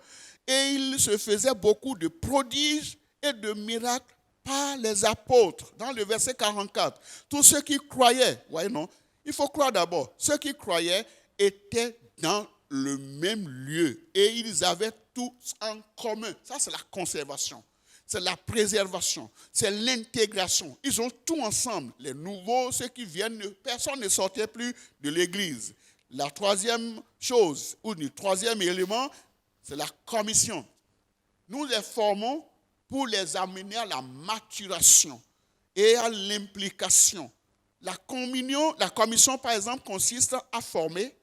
et il se faisait beaucoup de prodiges et de miracles par les apôtres. Dans le verset 44, tous ceux qui croyaient, voyez non, il faut croire d'abord, ceux qui croyaient étaient dans le même lieu et ils avaient tout en commun. Ça, c'est la conservation, c'est la préservation, c'est l'intégration. Ils ont tout ensemble. Les nouveaux, ceux qui viennent, personne ne sortait plus de l'église. La troisième chose, ou le troisième élément, c'est la commission. Nous les formons pour les amener à la maturation et à l'implication. La commission, par exemple, consiste à former,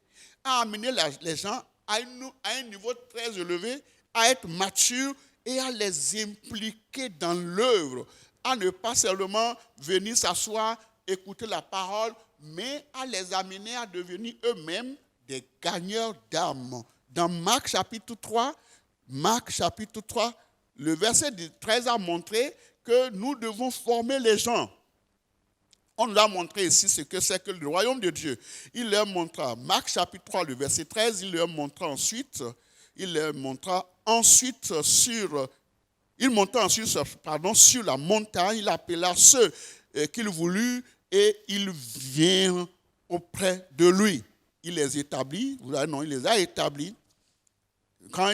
à amener les gens à un niveau très élevé, à être matures et à les impliquer dans l'œuvre, à ne pas seulement venir s'asseoir, écouter la parole, mais à les amener à devenir eux-mêmes des gagneurs d'âmes. Dans Marc chapitre 3, le verset 13 a montré que nous devons former les gens. On nous a montré ici ce que c'est que le royaume de Dieu. Il leur montra, Marc chapitre 3, le verset 13, il monta ensuite sur la montagne, il appela ceux qu'il voulut et ils vinrent auprès de lui. Il les établit, il les a établis. Quand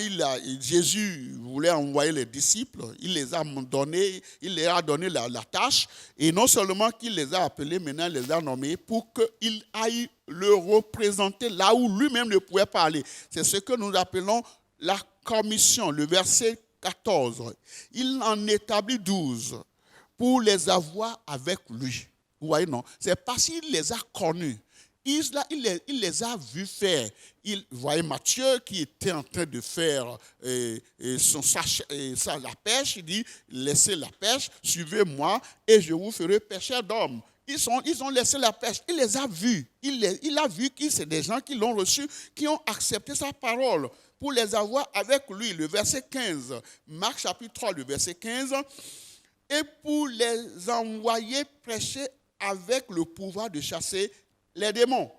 Jésus voulait envoyer les disciples, il leur a donné la tâche. Et non seulement qu'il les a appelés, maintenant il les a nommés pour qu'ils aillent le représenter là où lui-même ne pouvait pas aller. C'est ce que nous appelons la commission, le verset 14. Il en établit 12 pour les avoir avec lui. Vous voyez, non? C'est parce qu'il les a connus. Il les a vus faire. Vous voyez Matthieu qui était en train de faire la pêche. Il dit, laissez la pêche, suivez-moi et je vous ferai pêcheurs d'hommes. Ils ont laissé la pêche. Il les a vus. Il a vu que c'est des gens qui l'ont reçu, qui ont accepté sa parole pour les avoir avec lui. Le verset 15, Marc chapitre 3, le verset 15. Et pour les envoyer prêcher avec le pouvoir de chasser les démons.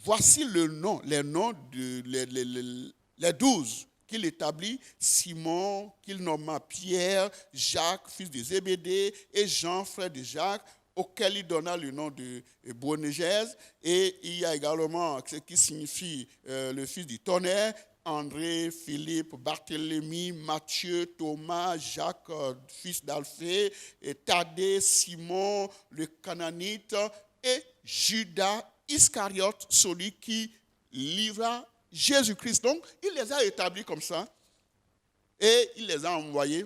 Voici les noms les 12 qu'il établit. Simon, qu'il nomma Pierre, Jacques, fils de Zébédée, et Jean, frère de Jacques, auquel il donna le nom de Boanerges. Et il y a également ce qui signifie le fils du tonnerre, André, Philippe, Barthélemy, Matthieu, Thomas, Jacques, fils d'Alphée, Thaddée, Simon, le Cananite, et Judas Iscariote, celui qui livra Jésus-Christ. Donc, il les a établis comme ça et il les a envoyés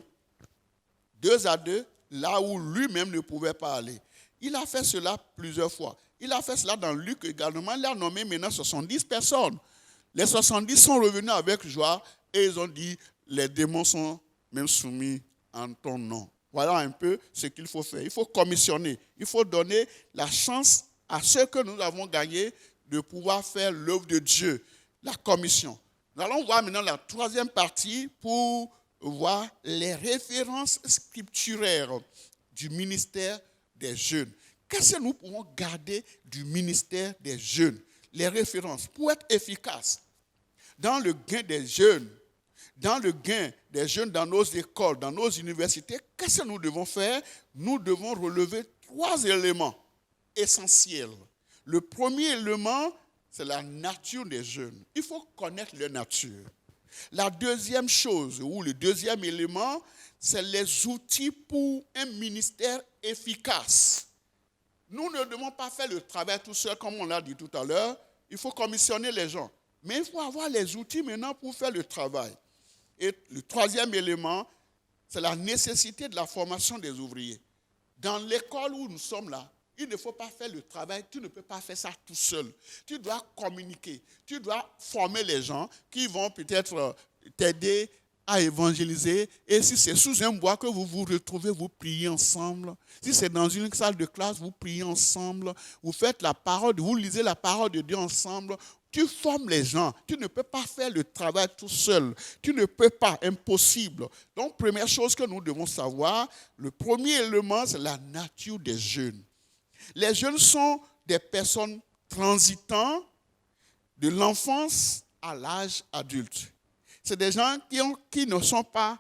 2 à 2 là où lui-même ne pouvait pas aller. Il a fait cela plusieurs fois. Il a fait cela dans Luc également. Il a nommé maintenant 70 personnes. Les 70 sont revenus avec joie Et ils ont dit, les démons sont même soumis en ton nom. Voilà un peu ce qu'il faut faire. Il faut commissionner. Il faut donner la chance à ceux que nous avons gagnés de pouvoir faire l'œuvre de Dieu, la commission. Nous allons voir maintenant la troisième partie pour voir les références scripturaires du ministère des jeunes. Qu'est-ce que nous pouvons garder du ministère des jeunes? Les références pour être efficaces dans le gain des jeunes, dans nos écoles, dans nos universités. Qu'est-ce que nous devons faire? Nous devons relever 3 éléments essentiels. Le premier élément, c'est la nature des jeunes. Il faut connaître leur nature. La deuxième chose, ou le deuxième élément, c'est les outils pour un ministère efficace. Nous ne devons pas faire le travail tout seul, comme on l'a dit tout à l'heure. Il faut commissionner les gens. Mais il faut avoir les outils maintenant pour faire le travail. Et le troisième élément, c'est la nécessité de la formation des ouvriers. Dans l'école où nous sommes là, il ne faut pas faire le travail, tu ne peux pas faire ça tout seul. Tu dois communiquer, tu dois former les gens qui vont peut-être t'aider à évangéliser. Et si c'est sous un bois que vous vous retrouvez, vous priez ensemble. Si c'est dans une salle de classe, vous priez ensemble. Vous faites la parole, vous lisez la parole de Dieu ensemble. Tu formes les gens. Tu ne peux pas faire le travail tout seul. Tu ne peux pas, impossible. Donc, première chose que nous devons savoir, le premier élément, c'est la nature des jeunes. Les jeunes sont des personnes transitant de l'enfance à l'âge adulte. C'est des gens qui ne sont pas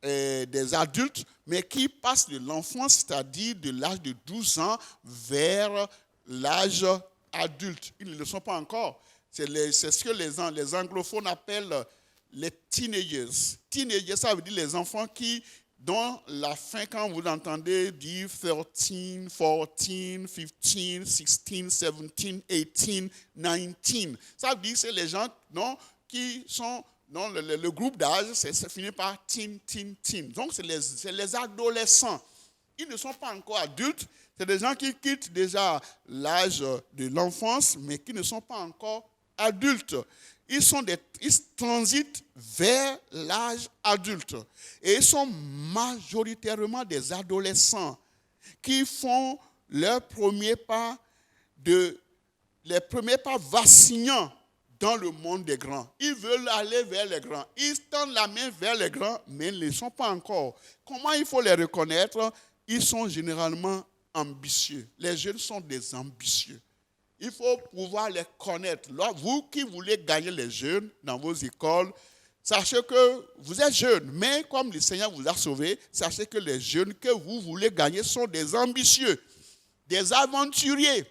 des adultes, mais qui passent de l'enfance, c'est-à-dire de l'âge de 12 ans, vers l'âge adulte. Ils ne le sont pas encore. C'est ce que les anglophones appellent les teenagers. Teenagers, ça veut dire les enfants dont la fin, quand vous entendez dire 13, 14, 15, 16, 17, 18, 19, ça veut dire que c'est les gens qui sont dans le groupe d'âge, ça finit par teen. Donc, c'est les adolescents. Ils ne sont pas encore adultes. C'est des gens qui quittent déjà l'âge de l'enfance, mais qui ne sont pas encore adultes. Ils transitent vers l'âge adulte. Et ils sont majoritairement des adolescents qui font les premiers pas vacillants dans le monde des grands. Ils veulent aller vers les grands. Ils tendent la main vers les grands, mais ils ne le sont pas encore. Comment il faut les reconnaître? Ils sont généralement ambitieux. Les jeunes sont des ambitieux. Il faut pouvoir les connaître. Vous qui voulez gagner les jeunes dans vos écoles, sachez que vous êtes jeunes, mais comme le Seigneur vous a sauvés, sachez que les jeunes que vous voulez gagner sont des ambitieux, des aventuriers,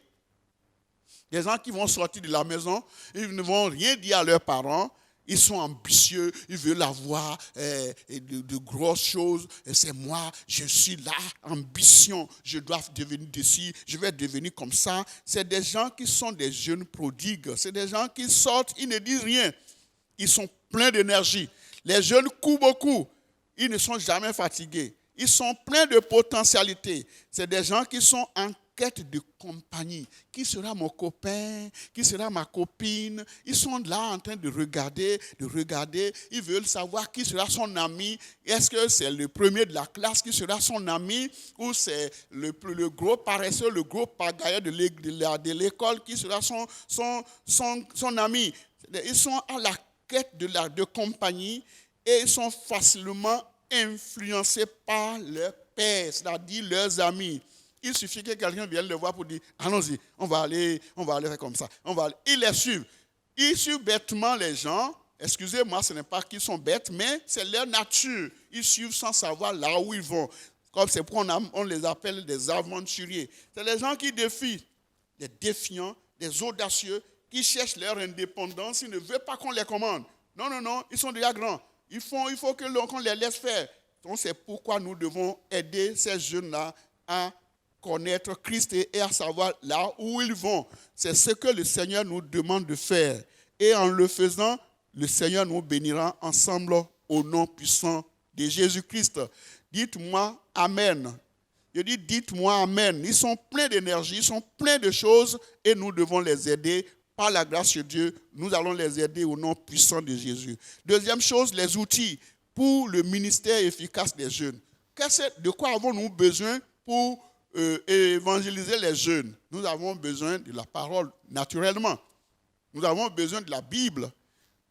des gens qui vont sortir de la maison, ils ne vont rien dire à leurs parents. Ils sont ambitieux, ils veulent avoir de grosses choses. Et c'est moi, je suis là, ambition, je dois devenir d'ici, je vais devenir comme ça. C'est des gens qui sont des jeunes prodigues. C'est des gens qui sortent, ils ne disent rien. Ils sont pleins d'énergie. Les jeunes courent beaucoup. Ils ne sont jamais fatigués. Ils sont pleins de potentialité. C'est des gens qui sont en quête de compagnie. Qui sera mon copain? Qui sera ma copine? Ils sont là en train de regarder. Ils veulent savoir qui sera son ami. Est-ce que c'est le premier de la classe qui sera son ami? Ou c'est le gros paresseux, le gros pagailleur de l'école qui sera son ami? Ils sont à la quête de compagnie et ils sont facilement influencés par leurs pairs, c'est-à-dire leurs amis. Il suffit que quelqu'un vienne le voir pour dire, allons-y, on va aller faire comme ça. Ils les suivent. Ils suivent bêtement les gens. Excusez-moi, ce n'est pas qu'ils sont bêtes, mais c'est leur nature. Ils suivent sans savoir là où ils vont. Comme c'est pourquoi on les appelle des aventuriers. C'est les gens qui défient, des défiants, des audacieux, qui cherchent leur indépendance. Ils ne veulent pas qu'on les commande. Non, ils sont déjà grands. Il faut qu'on les laisse faire. Donc c'est pourquoi nous devons aider ces jeunes-là à connaître Christ et à savoir là où ils vont. C'est ce que le Seigneur nous demande de faire. Et en le faisant, le Seigneur nous bénira ensemble au nom puissant de Jésus-Christ. Dites-moi Amen. Je dis dites-moi Amen. Ils sont pleins d'énergie, ils sont pleins de choses et nous devons les aider Par la grâce de Dieu, nous allons les aider au nom puissant de Jésus. Deuxième chose, les outils pour le ministère efficace des jeunes. De quoi avons-nous besoin pour évangéliser les jeunes? Nous avons besoin de la parole, naturellement. Nous avons besoin de la Bible.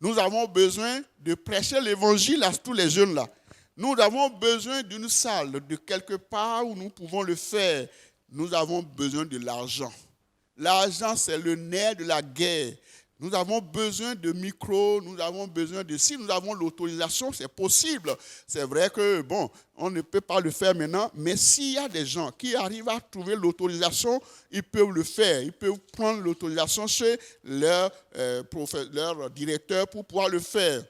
Nous avons besoin de prêcher l'évangile à tous les jeunes là. Nous avons besoin d'une salle, de quelque part où nous pouvons le faire. Nous avons besoin de l'argent. L'argent, c'est le nerf de la guerre. Nous avons besoin de micros, nous avons besoin de... Si nous avons l'autorisation, c'est possible. C'est vrai que, bon, on ne peut pas le faire maintenant, mais s'il y a des gens qui arrivent à trouver l'autorisation, ils peuvent le faire. Ils peuvent prendre l'autorisation chez leur directeur pour pouvoir le faire.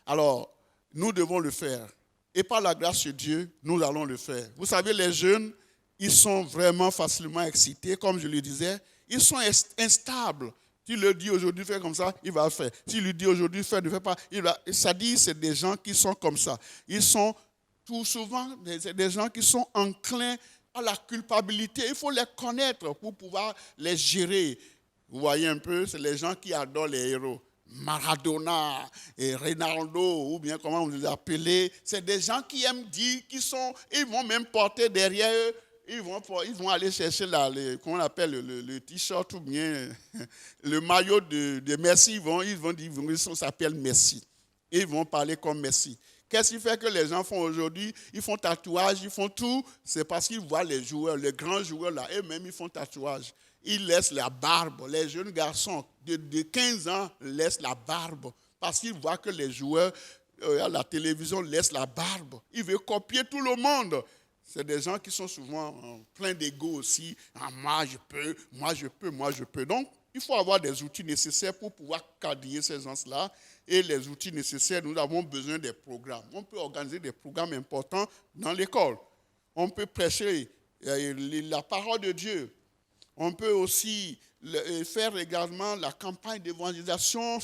Alors, nous devons le faire. Et par la grâce de Dieu, nous allons le faire. Vous savez, les jeunes, ils sont vraiment facilement excités, comme je le disais. Ils sont instables. Tu le dis aujourd'hui, fais comme ça, il va le faire. Si tu lui dis aujourd'hui, fais, ne fais pas, il va. Ça dit, c'est des gens qui sont comme ça. Ils sont tout souvent des gens qui sont enclins à la culpabilité. Il faut les connaître pour pouvoir les gérer. Vous voyez un peu, c'est les gens qui adorent les héros. Maradona et Ronaldo, ou bien comment vous les appelez, c'est des gens qui aiment dire, ils vont même porter derrière eux, ils vont aller chercher comment on appelle le t-shirt ou bien le maillot de Messi, ils vont dire, ça s'appelle Messi. Et ils vont parler comme Messi. Qu'est-ce qui fait que les gens font aujourd'hui? Ils font tatouage, ils font tout, c'est parce qu'ils voient les joueurs, les grands joueurs là, eux-mêmes ils font tatouage. Ils laissent la barbe. Les jeunes garçons de 15 ans laissent la barbe parce qu'ils voient que les joueurs à la télévision laissent la barbe. Ils veulent copier tout le monde. C'est des gens qui sont souvent pleins d'ego aussi. Ah, moi, je peux, moi, je peux, moi, je peux. Donc, il faut avoir des outils nécessaires pour pouvoir quadriller ces gens-là. Et les outils nécessaires, nous avons besoin des programmes. On peut organiser des programmes importants dans l'école. On peut prêcher la parole de Dieu. On peut aussi faire également la campagne d'évangélisation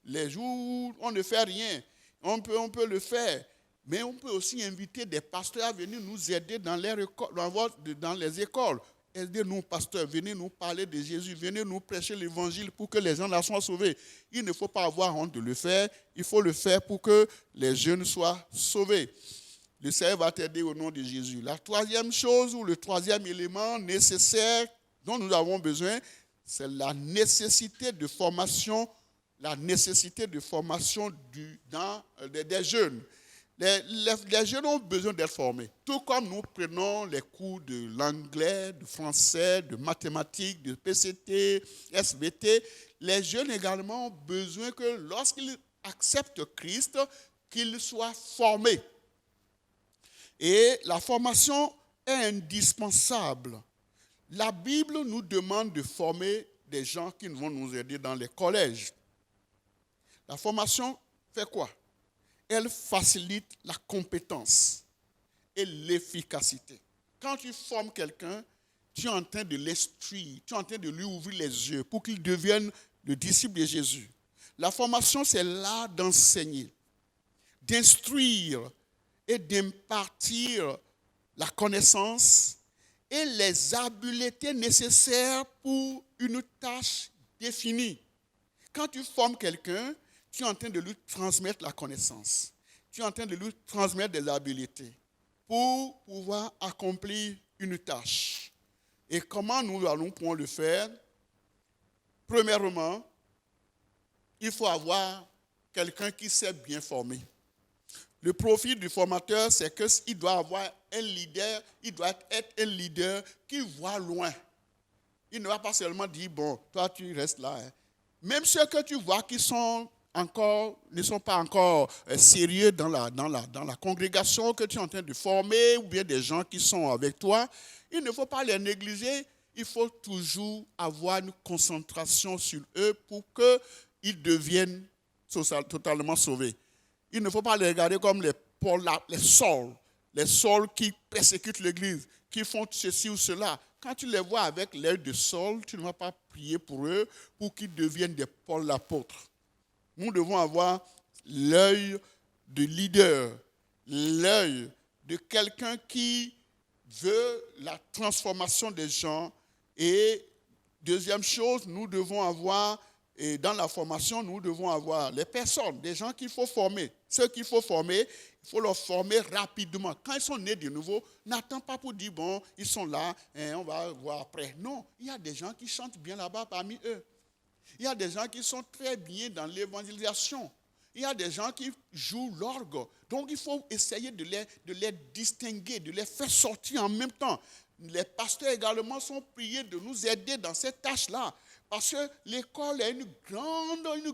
les jours où on ne fait rien. On peut le faire. Mais on peut aussi inviter des pasteurs à venir nous aider dans les écoles. Aidez-nous, pasteurs, venez nous parler de Jésus, venez nous prêcher l'évangile pour que les gens là soient sauvés. Il ne faut pas avoir honte de le faire, il faut le faire pour que les jeunes soient sauvés. Le Seigneur va t'aider au nom de Jésus. La troisième chose ou le troisième élément nécessaire dont nous avons besoin, c'est la nécessité de formation des jeunes. Les jeunes ont besoin d'être formés. Tout comme nous prenons les cours de l'anglais, du français, de mathématiques, de PCT, SVT, les jeunes également ont besoin que lorsqu'ils acceptent Christ, qu'ils soient formés. Et la formation est indispensable. La Bible nous demande de former des gens qui vont nous aider dans les collèges. La formation fait quoi? Elle facilite la compétence et l'efficacité. Quand tu formes quelqu'un, tu es en train de l'instruire, tu es en train de lui ouvrir les yeux pour qu'il devienne le disciple de Jésus. La formation, c'est l'art d'enseigner, d'instruire et d'impartir la connaissance et les habiletés nécessaires pour une tâche définie. Quand tu formes quelqu'un, tu es en train de lui transmettre la connaissance. Tu es en train de lui transmettre des habiletés pour pouvoir accomplir une tâche. Et comment nous allons pouvoir le faire? Premièrement, il faut avoir quelqu'un qui s'est bien formé. Le profil du formateur, c'est qu'il doit avoir un leader, il doit être un leader qui voit loin. Il ne va pas seulement dire, bon, toi tu restes là. Hein. Même ceux que tu vois qui ne sont pas encore sérieux dans la congrégation que tu es en train de former, ou bien des gens qui sont avec toi, il ne faut pas les négliger. Il faut toujours avoir une concentration sur eux pour qu'ils deviennent totalement sauvés. Il ne faut pas les regarder comme les Sauls qui persécutent l'Église, qui font ceci ou cela. Quand tu les vois avec l'œil de Saul, tu ne vas pas prier pour eux pour qu'ils deviennent des Paul l'apôtre. Nous devons avoir l'œil de leader, l'œil de quelqu'un qui veut la transformation des gens et Deuxième chose, nous devons avoir, et dans la formation, nous devons avoir les personnes, des gens qu'il faut former. Ceux qu'il faut former, il faut les former rapidement. Quand ils sont nés de nouveau, n'attends pas pour dire, bon, ils sont là, et on va voir après. Non, il y a des gens qui chantent bien là-bas parmi eux. Il y a des gens qui sont très bien dans l'évangélisation. Il y a des gens qui jouent l'orgue. Donc, il faut essayer de les distinguer, de les faire sortir en même temps. Les pasteurs également sont priés de nous aider dans cette tâche-là. Parce que l'école est une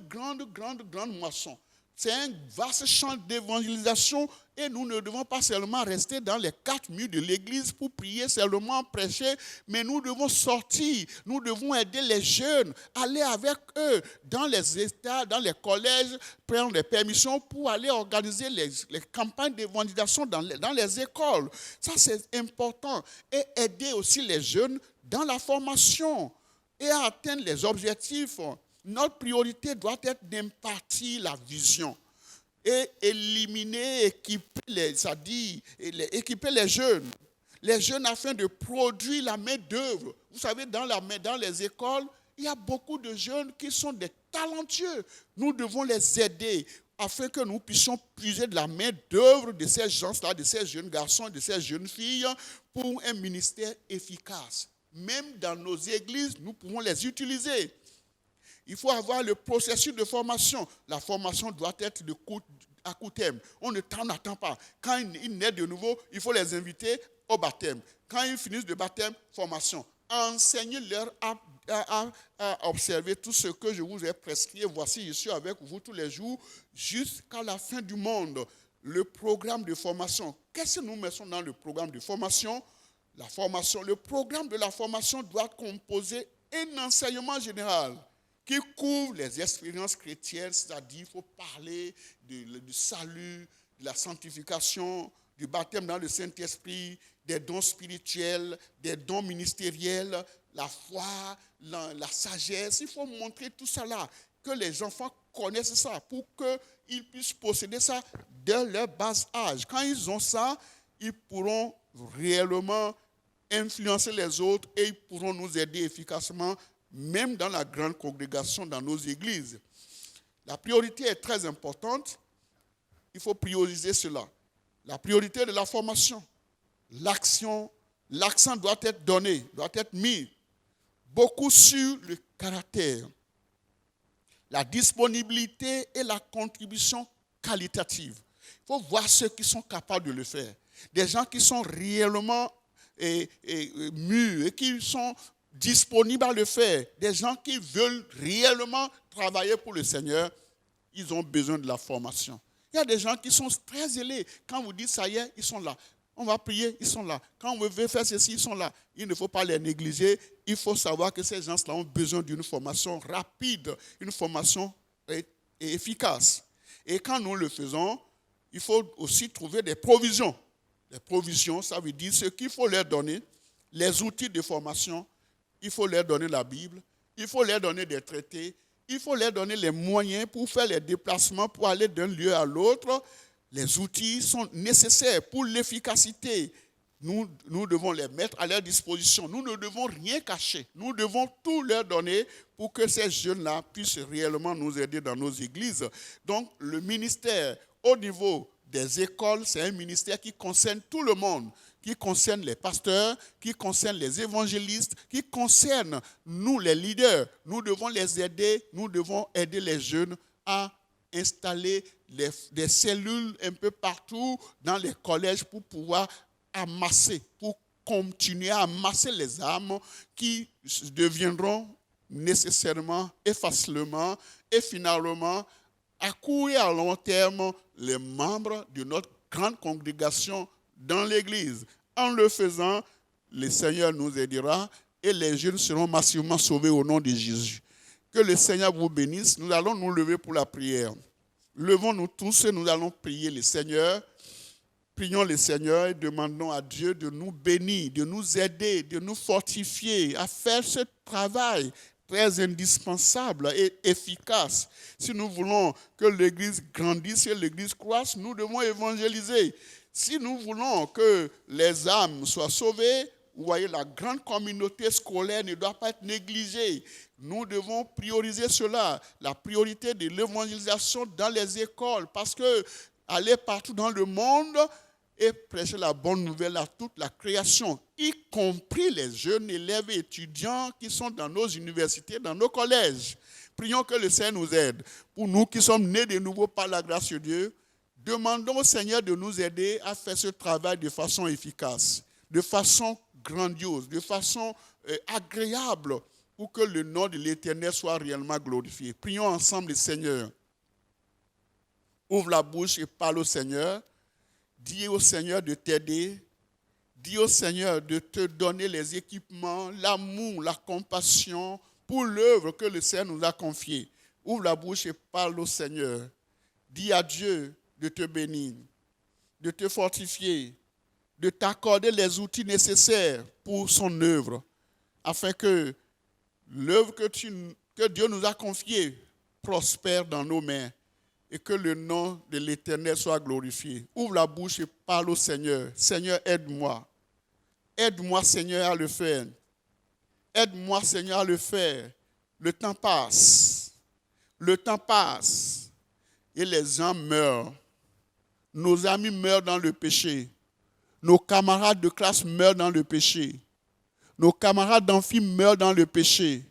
grande moisson. C'est un vaste champ d'évangélisation et nous ne devons pas seulement rester dans les 4 murs de l'église pour prier, seulement prêcher, mais nous devons sortir, nous devons aider les jeunes, aller avec eux dans les États, dans les collèges, prendre les permissions pour aller organiser les campagnes d'évangélisation dans les écoles. Ça, c'est important. Et aider aussi les jeunes dans la formation et à atteindre les objectifs. Notre priorité doit être d'impartir la vision et éliminer, équiper les jeunes afin de produire la main-d'œuvre. Vous savez, dans les écoles, il y a beaucoup de jeunes qui sont des talentueux. Nous devons les aider afin que nous puissions puiser de la main-d'œuvre de ces gens-là, de ces jeunes garçons, de ces jeunes filles, pour un ministère efficace. Même dans nos églises, nous pouvons les utiliser. Il faut avoir le processus de formation. La formation doit être à court terme. On n'attend pas. Quand ils naissent de nouveau, il faut les inviter au baptême. Quand ils finissent le baptême, formation. Enseignez-leur à observer tout ce que je vous ai prescrit. Voici, je suis avec vous tous les jours jusqu'à la fin du monde. Le programme de formation. Qu'est-ce que nous mettons dans le programme de formation? Le programme de la formation doit composer un enseignement général qui couvre les expériences chrétiennes, c'est-à-dire il faut parler du salut, de la sanctification, du baptême dans le Saint-Esprit, des dons spirituels, des dons ministériels, la foi, la sagesse. Il faut montrer tout ça là, que les enfants connaissent ça pour qu'ils puissent posséder ça dès leur bas âge. Quand ils ont ça, ils pourront réellement influencer les autres et ils pourront nous aider efficacement même dans la grande congrégation, dans nos églises. La priorité est très importante. Il faut prioriser cela. La priorité de la formation. L'accent doit être donné, doit être mis beaucoup sur le caractère, la disponibilité et la contribution qualitative. Il faut voir ceux qui sont capables de le faire. Des gens qui sont réellement mûrs et qui sont disponibles à le faire, des gens qui veulent réellement travailler pour le Seigneur, ils ont besoin de la formation. Il y a des gens qui sont très zélés. Quand vous dites ça y est, ils sont là. On va prier, ils sont là. Quand on veut faire ceci, ils sont là. Il ne faut pas les négliger. Il faut savoir que ces gens-là ont besoin d'une formation rapide, une formation efficace. Et quand nous le faisons, il faut aussi trouver des provisions. Les provisions, ça veut dire ce qu'il faut leur donner, les outils de formation. Il faut leur donner la Bible, il faut leur donner des traités, il faut leur donner les moyens pour faire les déplacements, pour aller d'un lieu à l'autre. Les outils sont nécessaires pour l'efficacité. Nous devons les mettre à leur disposition. Nous ne devons rien cacher. Nous devons tout leur donner pour que ces jeunes-là puissent réellement nous aider dans nos églises. Donc, le ministère au niveau des écoles, c'est un ministère qui concerne tout le monde, qui concerne les pasteurs, qui concerne les évangélistes, qui concerne nous, les leaders. Nous devons les aider, nous devons aider les jeunes à installer des cellules un peu partout dans les collèges pour pouvoir amasser, pour continuer à amasser les âmes qui deviendront nécessairement et facilement et finalement à court et à long terme les membres de notre grande congrégation dans l'Église. En le faisant, le Seigneur nous aidera et les jeunes seront massivement sauvés au nom de Jésus. Que le Seigneur vous bénisse. Nous allons nous lever pour la prière. Levons-nous tous et nous allons prier le Seigneur. Prions le Seigneur et demandons à Dieu de nous bénir, de nous aider, de nous fortifier à faire ce travail très indispensable et efficace. Si nous voulons que l'Église grandisse et l'Église croisse, nous devons évangéliser. Si nous voulons que les âmes soient sauvées, Vous voyez, la grande communauté scolaire ne doit pas être négligée. Nous devons prioriser cela, la priorité de l'évangélisation dans les écoles, parce que aller partout dans le monde et prêcher la bonne nouvelle à toute la création, y compris les jeunes élèves et étudiants qui sont dans nos universités, dans nos collèges. Prions que le Seigneur nous aide. Pour nous qui sommes nés de nouveau par la grâce de Dieu, demandons au Seigneur de nous aider à faire ce travail de façon efficace, de façon grandiose, de façon agréable, pour que le nom de l'Éternel soit réellement glorifié. Prions ensemble le Seigneur. Ouvre la bouche et parle au Seigneur. Dis au Seigneur de t'aider. Dis au Seigneur de te donner les équipements, l'amour, la compassion pour l'œuvre que le Seigneur nous a confiée. Ouvre la bouche et parle au Seigneur. Dis à Dieu de te bénir, de te fortifier, de t'accorder les outils nécessaires pour son œuvre, afin que l'œuvre que Dieu nous a confiée prospère dans nos mains et que le nom de l'Éternel soit glorifié. Ouvre la bouche et parle au Seigneur. Seigneur, aide-moi. Aide-moi, Seigneur, à le faire. Aide-moi, Seigneur, à le faire. Le temps passe. Le temps passe. Et les gens meurent. Nos amis meurent dans le péché. Nos camarades de classe meurent dans le péché. Nos camarades d'amphi meurent dans le péché.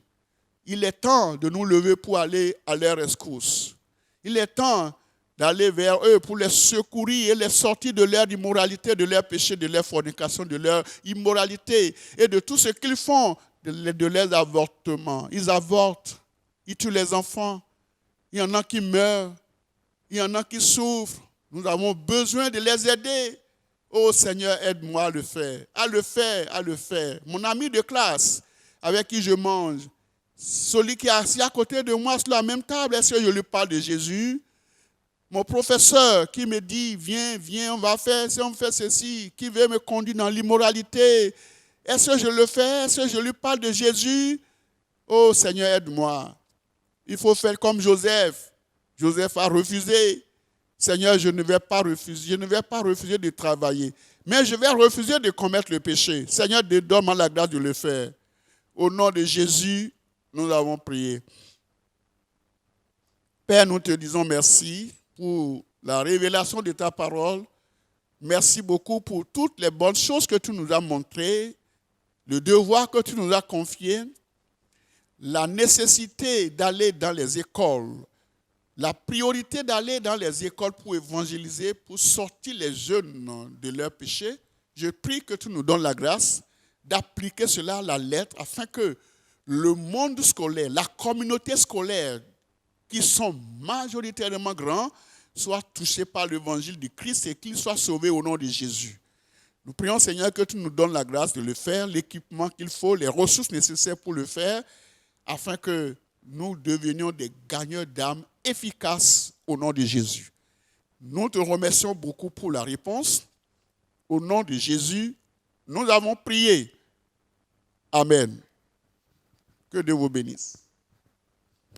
Il est temps de nous lever pour aller à leur rescousse. Il est temps d'aller vers eux pour les secourir et les sortir de leur immoralité, de leur péché, de leur fornication, de leur immoralité et de tout ce qu'ils font, de leurs avortements. Ils avortent, ils tuent les enfants. Il y en a qui meurent, il y en a qui souffrent. Nous avons besoin de les aider. Oh Seigneur, aide-moi à le faire, à le faire, à le faire. Mon ami de classe avec qui je mange, celui qui est assis à côté de moi sur la même table, est-ce que je lui parle de Jésus? Mon professeur qui me dit, viens, viens, on va faire, si on fait ceci, qui veut me conduire dans l'immoralité, est-ce que je le fais? Est-ce que je lui parle de Jésus? Oh Seigneur, aide-moi. Il faut faire comme Joseph. Joseph a refusé. Seigneur, je ne vais pas refuser de travailler, mais je vais refuser de commettre le péché. Seigneur, donne-moi la grâce de le faire. Au nom de Jésus, nous avons prié. Père, nous te disons merci pour la révélation de ta parole. Merci beaucoup pour toutes les bonnes choses que tu nous as montrées, le devoir que tu nous as confié, la nécessité d'aller dans les écoles, la priorité d'aller dans les écoles pour évangéliser, pour sortir les jeunes de leurs péchés. Je prie que tu nous donnes la grâce d'appliquer cela à la lettre afin que le monde scolaire, la communauté scolaire, qui sont majoritairement grands, soient touchés par l'évangile du Christ et qu'ils soient sauvés au nom de Jésus. Nous prions, Seigneur, que tu nous donnes la grâce de le faire, l'équipement qu'il faut, les ressources nécessaires pour le faire, afin que nous devenions des gagneurs d'âmes efficaces au nom de Jésus. Nous te remercions beaucoup pour la réponse. Au nom de Jésus, nous avons prié. Amen. Que Dieu vous bénisse.